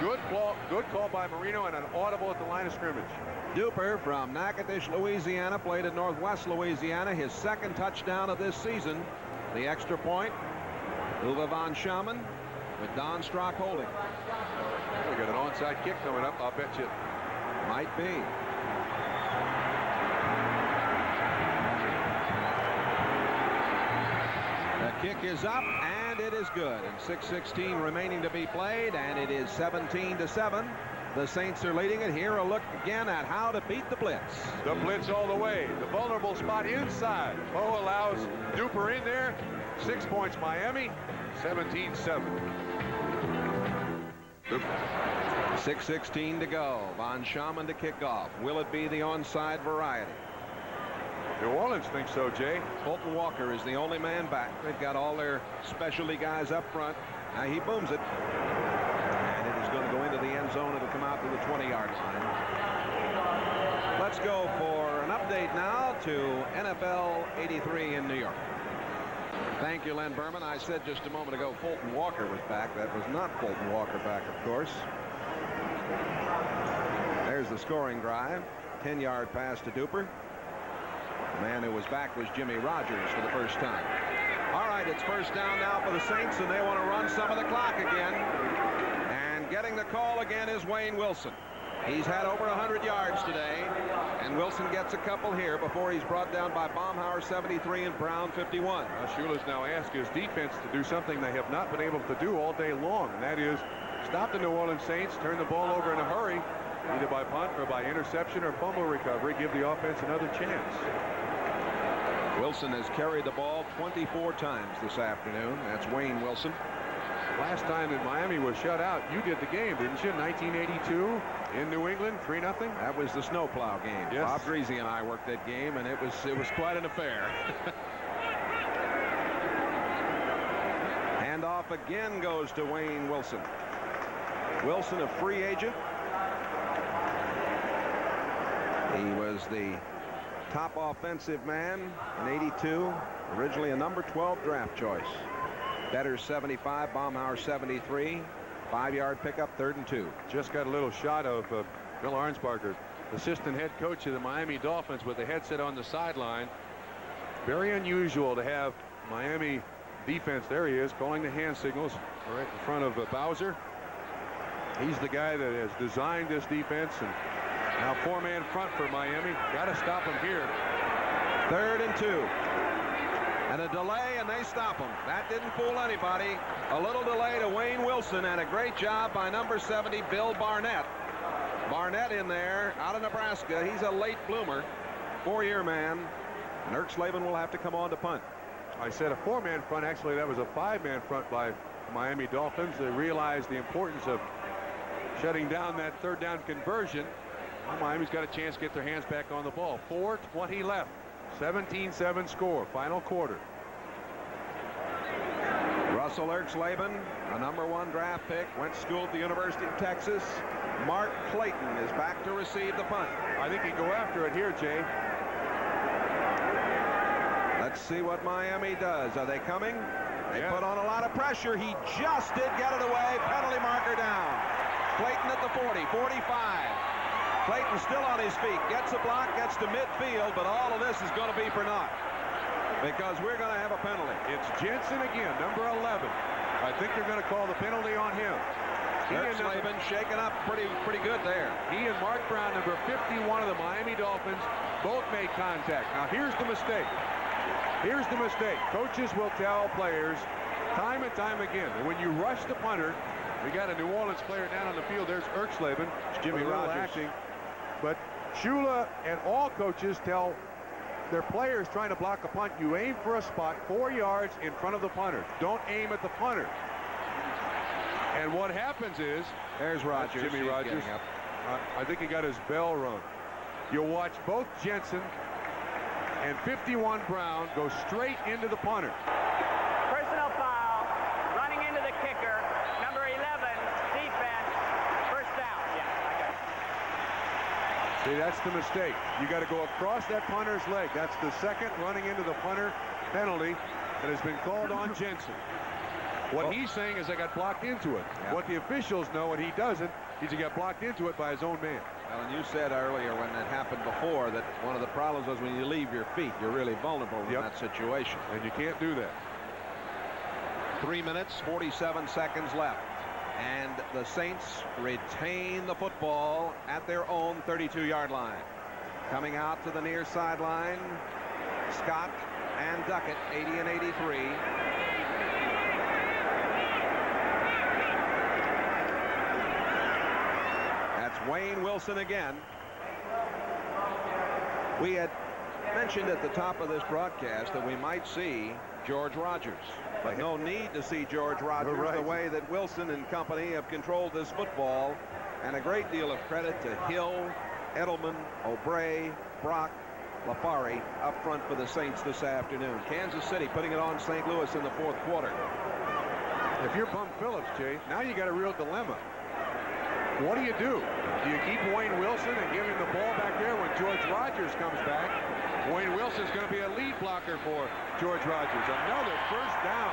Good call by Marino and an audible at the line of scrimmage. Duper from Natchitoches, Louisiana, played at Northwest Louisiana. His second touchdown of this season. The extra point, Uwe von Schamann with Don Strock holding. We got an onside kick coming up, I'll bet you. Might be. The kick is up, and it is good. And 6:16 remaining to be played, and it is 17-7. The Saints are leading it. Here a look again at how to beat the blitz. The blitz all the way. The vulnerable spot inside. Poe allows Duper in there. 6 points Miami. 17-7. 6:16 to go. Von Schamann to kick off. Will it be the onside variety? New Orleans thinks so, Jay. Fulton Walker is the only man back. They've got all their specialty guys up front. Now he booms it. And it is going to go into the end zone. It'll come out to the 20-yard line. Let's go for an update now to NFL 83 in New York. Thank you, Len Berman. I said just a moment ago Fulton Walker was back. That was not Fulton Walker back, of course. There's the scoring drive. 10-yard pass to Duper. The man who was back was Jimmy Rogers for the first time. All right, it's first down now for the Saints, and they want to run some of the clock again. And getting the call again is Wayne Wilson. He's had over 100 yards today, and Wilson gets a couple here before he's brought down by Baumhauer 73 and Brown 51. Shula's now asked his defense to do something they have not been able to do all day long, and that is stop the New Orleans Saints, turn the ball over in a hurry, either by punt or by interception or fumble recovery, give the offense another chance. Wilson has carried the ball 24 times this afternoon. That's Wayne Wilson. Last time that Miami was shut out, you did the game, didn't you? 1982 in New England, 3-0. That was the snowplow game. Yes. Bob Greasy and I worked that game, and it was quite an affair. Handoff again goes to Wayne Wilson. Wilson, a free agent. He was the top offensive man in '82. Originally a number 12 draft choice. Better 75, Baumhauer 73. 5-yard pickup, 3rd and 2. Just got a little shot of Bill Arnsparger, assistant head coach of the Miami Dolphins, with the headset on the sideline. Very unusual to have Miami defense. There he is, calling the hand signals right in front of Bowser. He's the guy that has designed this defense, and now 4-man front for Miami. Got to stop him here. 3rd and 2. And a delay, and they stop him. That didn't fool anybody. A little delay to Wayne Wilson, and a great job by number 70, Bill Barnett. Barnett in there, out of Nebraska. He's a late bloomer, 4-year man. And Erxleben will have to come on to punt. I said a 4-man front. Actually, that was a 5-man front by Miami Dolphins. They realized the importance of shutting down that 3rd down conversion. Well, Miami's got a chance to get their hands back on the ball. 4:20 left. 17-7 score, final quarter. Russell Erxleben, a number 1 draft pick, went to school at the University of Texas. Mark Clayton is back to receive the punt. I think he'd go after it here, Jay. Let's see what Miami does. Are they coming? They Yeah. put on a lot of pressure. He just did get it away. Penalty marker down. Clayton at the 40, 45. Clayton still on his feet, gets a block, gets to midfield, but all of this is going to be for naught because we're going to have a penalty. It's Jensen again, number 11. I think they're going to call the penalty on him. Erxleben shaken up pretty good there. He and Mark Brown, number 51 of the Miami Dolphins, both made contact. Now here's the mistake. Here's the mistake. Coaches will tell players time and time again that when you rush the punter, we got a New Orleans player down on the field. There's Erxleben. Jimmy Rogers. Acting. But Shula and all coaches tell their players trying to block a punt, you aim for a spot 4 yards in front of the punter. Don't aim at the punter. And what happens is, there's Rogers. Jimmy Rogers. I think he got his bell rung. You'll watch both Jensen and 51 Brown go straight into the punter. Personal foul, running into the kicker, number 11, defense, 1st down. Yeah, I got it. See, that's the mistake. You got to go across that punter's leg. That's the 2nd running into the punter penalty that has been called on Jensen. What he's saying is I got blocked into it. Yeah. What the officials know, and he doesn't, is he got blocked into it by his own man. Well, and you said earlier when it happened before that one of the problems was when you leave your feet, you're really vulnerable in that situation. And you can't do that. 3 minutes, 47 seconds left. And the Saints retain the football at their own 32-yard line. Coming out to the near sideline, Scott and Duckett, 80 and 83. That's Wayne Wilson again. We had mentioned at the top of this broadcast that we might see George Rogers, but no need to see George Rogers the way that Wilson and company have controlled this football. And a great deal of credit to Hill, Edelman, O'Bray, Brock, LaFari up front for the Saints this afternoon. Kansas City putting it on St. Louis in the 4th quarter. If you're Bum Phillips, Jay, now you got a real dilemma. What do? Do you keep Wayne Wilson and give him the ball back there when George Rogers comes back? Wayne Wilson's going to be a lead blocker for George Rogers. Another 1st down.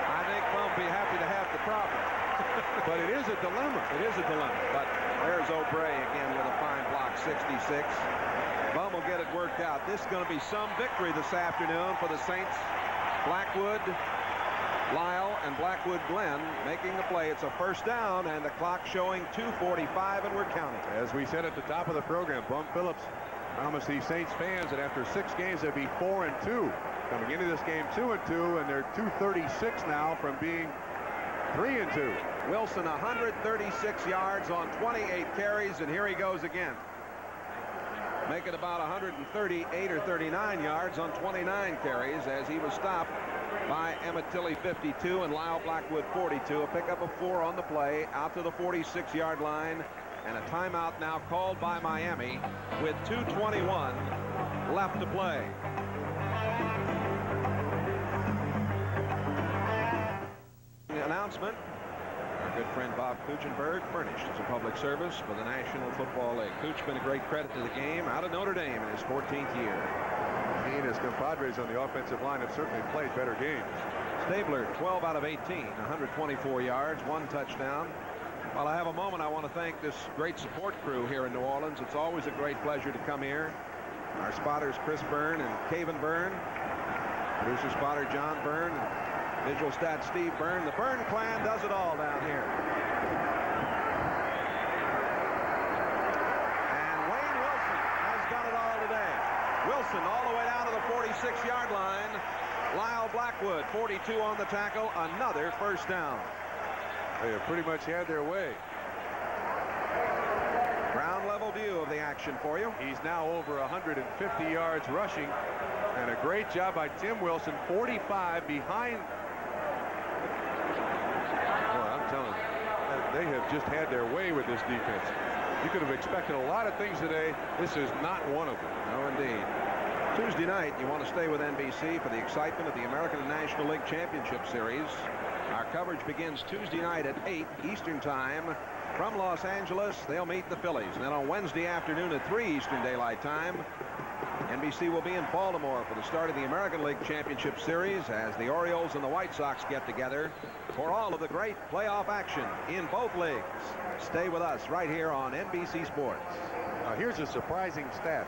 I think Bum will be happy to have the problem. But it is a dilemma. It is a dilemma. But there's O'Bray again with a fine block, 66. Bum will get it worked out. This is going to be some victory this afternoon for the Saints. Blackwood, Lyle, and Blackwood Glenn making the play. It's a 1st down, and the clock showing 2:45, and we're counting. As we said at the top of the program, Bum Phillips promised these Saints fans that after 6 games they'd be 4-2. Coming into this game 2-2, and they're 236 now from being 3-2. Wilson 136 yards on 28 carries, and here he goes again. Make it about 138 or 39 yards on 29 carries as he was stopped by Emmett Tilley, 52, and Lyle Blackwood, 42. A pickup of 4 on the play, out to the 46-yard line, and a timeout now called by Miami with 2:21 left to play. The announcement, our good friend Bob Kuchenberg, furnished as a public service for the National Football League. Cooch been a great credit to the game out of Notre Dame in his 14th year. He and his compadres on the offensive line have certainly played better games. Stabler, 12 out of 18, 124 yards, 1 touchdown. While I have a moment, I want to thank this great support crew here in New Orleans. It's always a great pleasure to come here. Our spotters, Chris Byrne and Caven Byrne. Producer spotter, John Byrne. And visual stat, Steve Byrne. The Byrne clan does it all down here. And Wayne Wilson has done it all today. Wilson all the way down to the 46-yard line. Lyle Blackwood, 42 on the tackle. Another first down. They have pretty much had their way. Ground level view of the action for you. He's now over 150 yards rushing, and a great job by Tim Wilson, 45 behind. Well, I'm telling you, they have just had their way with this defense. You could have expected a lot of things today. This is not one of them. No, indeed. Tuesday night, you want to stay with NBC for the excitement of the American and National League Championship Series. Our coverage begins Tuesday night at 8 Eastern Time. From Los Angeles, they'll meet the Phillies. And then on Wednesday afternoon at 3 Eastern Daylight Time, NBC will be in Baltimore for the start of the American League Championship Series as the Orioles and the White Sox get together for all of the great playoff action in both leagues. Stay with us right here on NBC Sports. Now here's a surprising stat.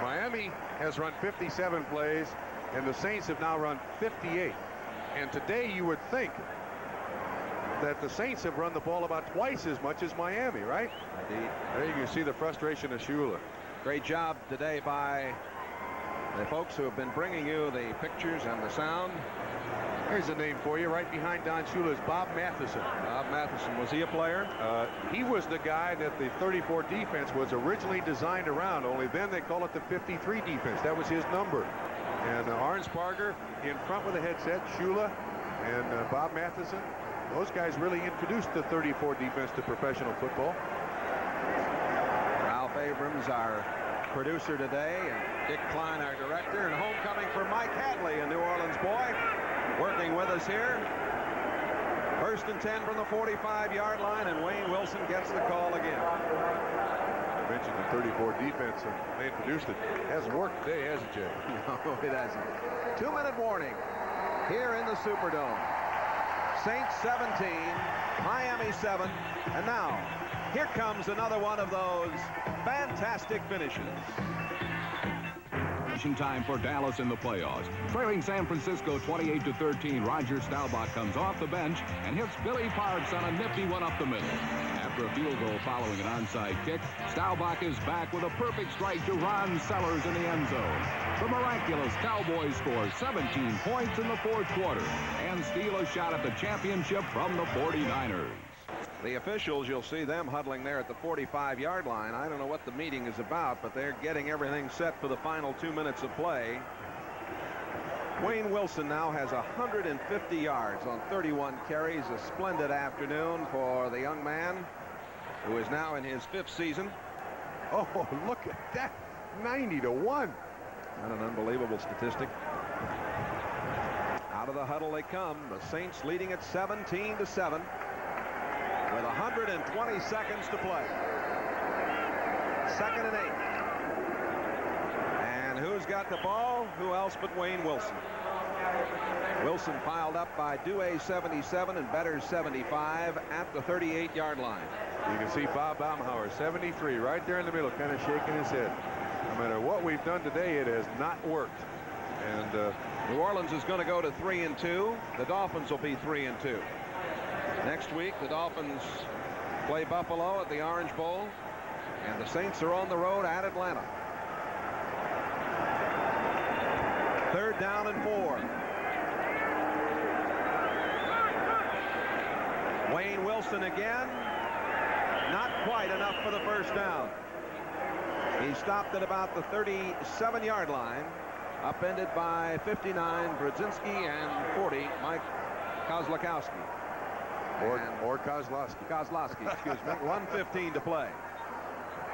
Miami has run 57 plays, and the Saints have now run 58. And today you would think that the Saints have run the ball about twice as much as Miami, right? Indeed. There you can see the frustration of Shula. Great job today by the folks who have been bringing you the pictures and the sound. Here's a name for you. Right behind Don Shula is Bob Matheson. Bob Matheson, was he a player? He was the guy that the 34 defense was originally designed around, only then they call it the 53 defense. That was his number. And Arns Parker in front with a headset, Shula and Bob Matheson. Those guys really introduced the 34 defense to professional football. Ralph Abrams, our producer today, and Dick Klein, our director, and homecoming for Mike Hadley, a New Orleans boy, working with us here. 1st and 10 from the 45-yard line, and Wayne Wilson gets the call again. I mentioned the 34 defense, and they introduced it. Hasn't worked today, has it, Jay? No, it hasn't. 2-minute warning here in the Superdome. Saints 17, Miami 7, and now here comes another one of those fantastic finishes. Time for Dallas in the playoffs. Trailing San Francisco 28-13, Roger Staubach comes off the bench and hits Billy Parks on a nifty one up the middle. After a field goal following an onside kick, Staubach is back with a perfect strike to Ron Sellers in the end zone. The miraculous Cowboys score 17 points in the 4th quarter and steal a shot at the championship from the 49ers. The officials, you'll see them huddling there at the 45-yard line. I don't know what the meeting is about, but they're getting everything set for the final 2 minutes of play. Wayne Wilson now has 150 yards on 31 carries. A splendid afternoon for the young man who is now in his 5th season. Oh, look at that. 90-1. And an unbelievable statistic. Out of the huddle they come. The Saints leading at 17-7. With 120 seconds to play. 2nd and 8. And who's got the ball? Who else but Wayne Wilson? Wilson piled up by Dewey 77 and Betters 75 at the 38-yard line. You can see Bob Baumhauer 73 right there in the middle, kind of shaking his head. No matter what we've done today, it has not worked. And New Orleans is going to go to 3-2. The Dolphins will be 3-2. Next week, the Dolphins play Buffalo at the Orange Bowl, and the Saints are on the road at Atlanta. 3rd down and 4. Wayne Wilson again. Not quite enough for the first down. He stopped at about the 37-yard line. Upended by 59, Brodzinski, and 40, Mike Kozlakowski. Or Kozlowski. Kozlowski, excuse me. 1:15 to play.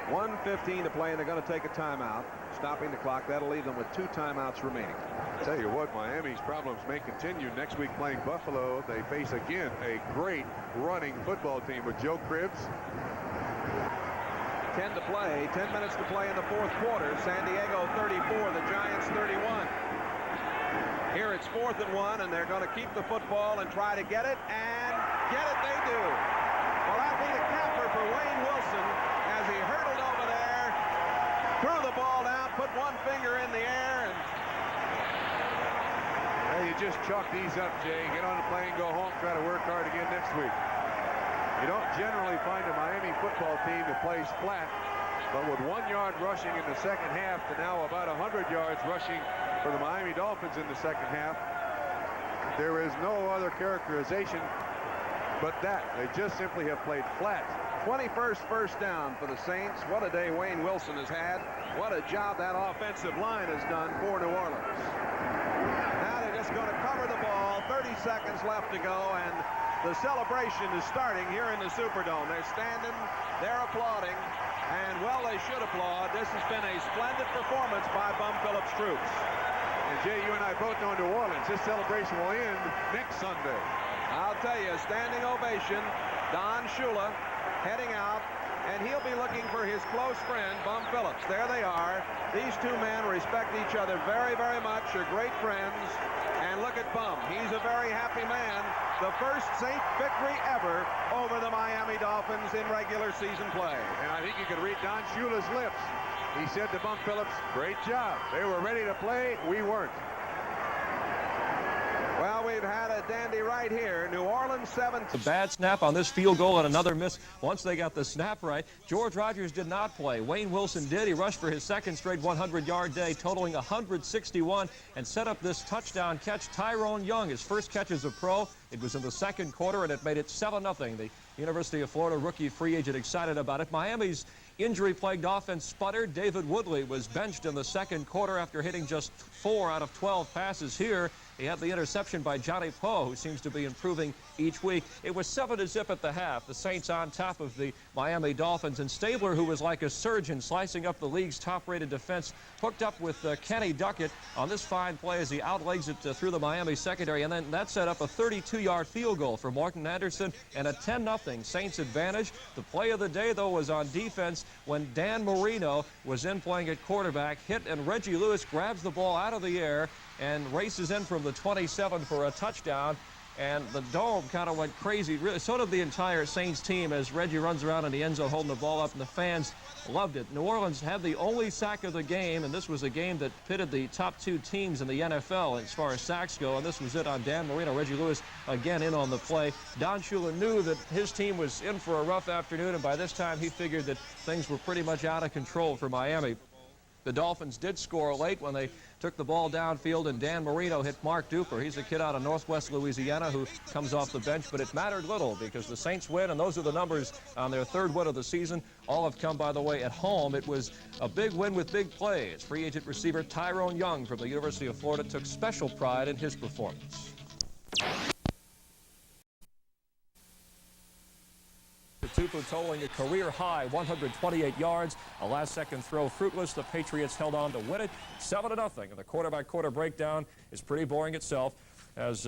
1:15 to play, and they're going to take a timeout, stopping the clock. That'll leave them with 2 timeouts remaining. I'll tell you what, Miami's problems may continue next week playing Buffalo. They face again a great running football team with Joe Cribbs. 10 to play, 10 minutes to play in the 4th quarter. San Diego 34, the Giants 31. Here it's 4th and 1, and they're going to keep the football and try to get it, and get it they do. Well, that'll be the capper for Wayne Wilson as he hurdled over there, threw the ball down, put one finger in the air, and hey, you just chalk these up, Jay. Get on the plane, go home, try to work hard again next week. You don't generally find a Miami football team that plays flat, but with 1 yard rushing in the second half to now about 100 yards rushing for the Miami Dolphins in the second half, there is no other characterization but that. They just simply have played flat. 21st first down for the Saints. What a day Wayne Wilson has had. What a job that offensive line has done for New Orleans. Now they're just going to cover the ball. 30 seconds left to go, and the celebration is starting here in the Superdome. They're standing, they're applauding, and well, they should applaud. This has been a splendid performance by Bum Phillips' troops. And Jay, you and I both know New Orleans. This celebration will end next Sunday. I'll tell you, standing ovation. Don Shula heading out, and he'll be looking for his close friend, Bum Phillips. There they are. These two men respect each other very, very much. They're great friends. And look at Bum. He's a very happy man. The first Saint victory ever over the Miami Dolphins in regular season play. And I think you could read Don Shula's lips. He said to Bum Phillips, great job. They were ready to play. We weren't. Well, we've had a dandy right here. New Orleans 7. A bad snap on this field goal and another miss once they got the snap right. George Rogers did not play. Wayne Wilson did. He rushed for his second straight 100-yard day, totaling 161, and set up this touchdown catch. Tyrone Young, his first catch as a pro. It was in the second quarter, and it made it 7-0. The University of Florida rookie free agent excited about it. Miami's injury-plagued offense sputtered. David Woodley was benched in the second quarter after hitting just 4 out of 12 passes here. He had the interception by Johnny Poe, who seems to be improving each week. It was 7-0 at the half. The Saints on top of the Miami Dolphins. And Stabler, who was like a surgeon slicing up the league's top-rated defense, hooked up with Kenny Duckett on this fine play as he outlegs it through the Miami secondary. And then that set up a 32-yard field goal for Martin Anderson and a 10-0 Saints advantage. The play of the day, though, was on defense when Dan Marino was in playing at quarterback, hit, and Reggie Lewis grabs the ball out of the air and races in from the 27 for a touchdown. And the dome kind of went crazy. Really, so did the entire Saints team as Reggie runs around in the end zone holding the ball up, and the fans loved it. New Orleans had the only sack of the game, and this was a game that pitted the top 2 teams in the NFL as far as sacks go, and this was it on Dan Marino. Reggie Lewis again in on the play. Don Shula knew that his team was in for a rough afternoon, and by this time he figured that things were pretty much out of control for Miami. The Dolphins did score late when they took the ball downfield, and Dan Marino hit Mark Duper. He's a kid out of Northwest Louisiana who comes off the bench, but it mattered little because the Saints win, and those are the numbers on their 3rd win of the season. All have come, by the way, at home. It was a big win with big plays. Free agent receiver Tyrone Young from the University of Florida took special pride in his performance. Tupu totaling a career-high 128 yards. A last-second throw fruitless. The Patriots held on to win it 7-0. And the quarter-by-quarter breakdown is pretty boring itself as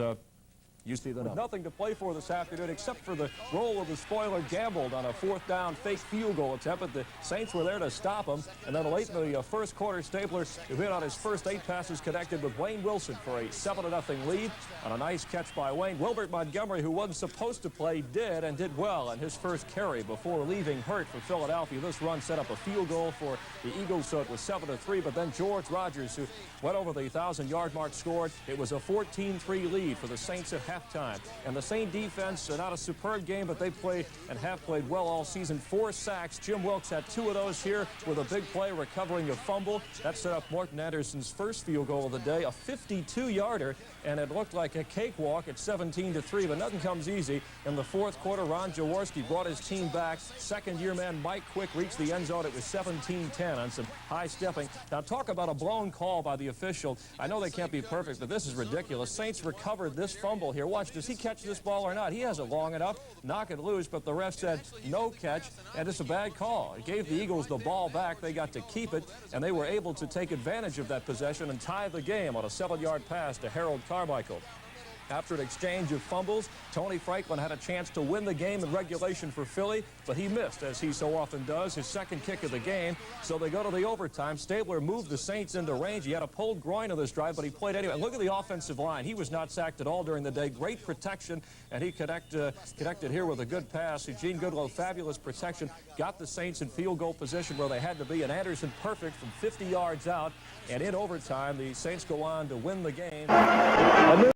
you see the number. Nothing to play for this afternoon except for the role of the spoiler gambled on a 4th down fake field goal attempt, but the Saints were there to stop him. And then late in the first quarter, Stabler, who hit on his first 8 passes, connected with Wayne Wilson for a 7-0 lead on a nice catch by Wayne. Wilbert Montgomery, who wasn't supposed to play, did, and did well on his first carry before leaving hurt for Philadelphia. This run set up a field goal for the Eagles, so it was 7-3, but then George Rogers, who went over the 1,000-yard mark, scored. It was a 14-3 lead for the Saints at half. halftime. And the Saint defense, not a superb game, but they played and have played well all season. 4 sacks. Jim Wilkes had 2 of those here with a big play, recovering a fumble. That set up Morton Anderson's first field goal of the day, a 52-yarder, and it looked like a cakewalk at 17-3, but nothing comes easy. In the fourth quarter, Ron Jaworski brought his team back. Second-year man Mike Quick reached the end zone. It was 17-10 on some high stepping. Now, talk about a blown call by the official. I know they can't be perfect, but this is ridiculous. Saints recovered this fumble here. Watch, does he catch this ball or not? He has it long enough, knock it loose, but the ref said no catch, and it's a bad call. It gave the Eagles the ball back. They got to keep it, and they were able to take advantage of that possession and tie the game on a 7-yard pass to Harold Carmichael. After an exchange of fumbles, Tony Franklin had a chance to win the game in regulation for Philly, but he missed, as he so often does, his second kick of the game. So they go to the overtime. Stabler moved the Saints into range. He had a pulled groin on this drive, but he played anyway. Look at the offensive line. He was not sacked at all during the day. Great protection, and he connected here with a good pass. Eugene Goodlow, fabulous protection, got the Saints in field goal position where they had to be, and Anderson perfect from 50 yards out. And in overtime, the Saints go on to win the game.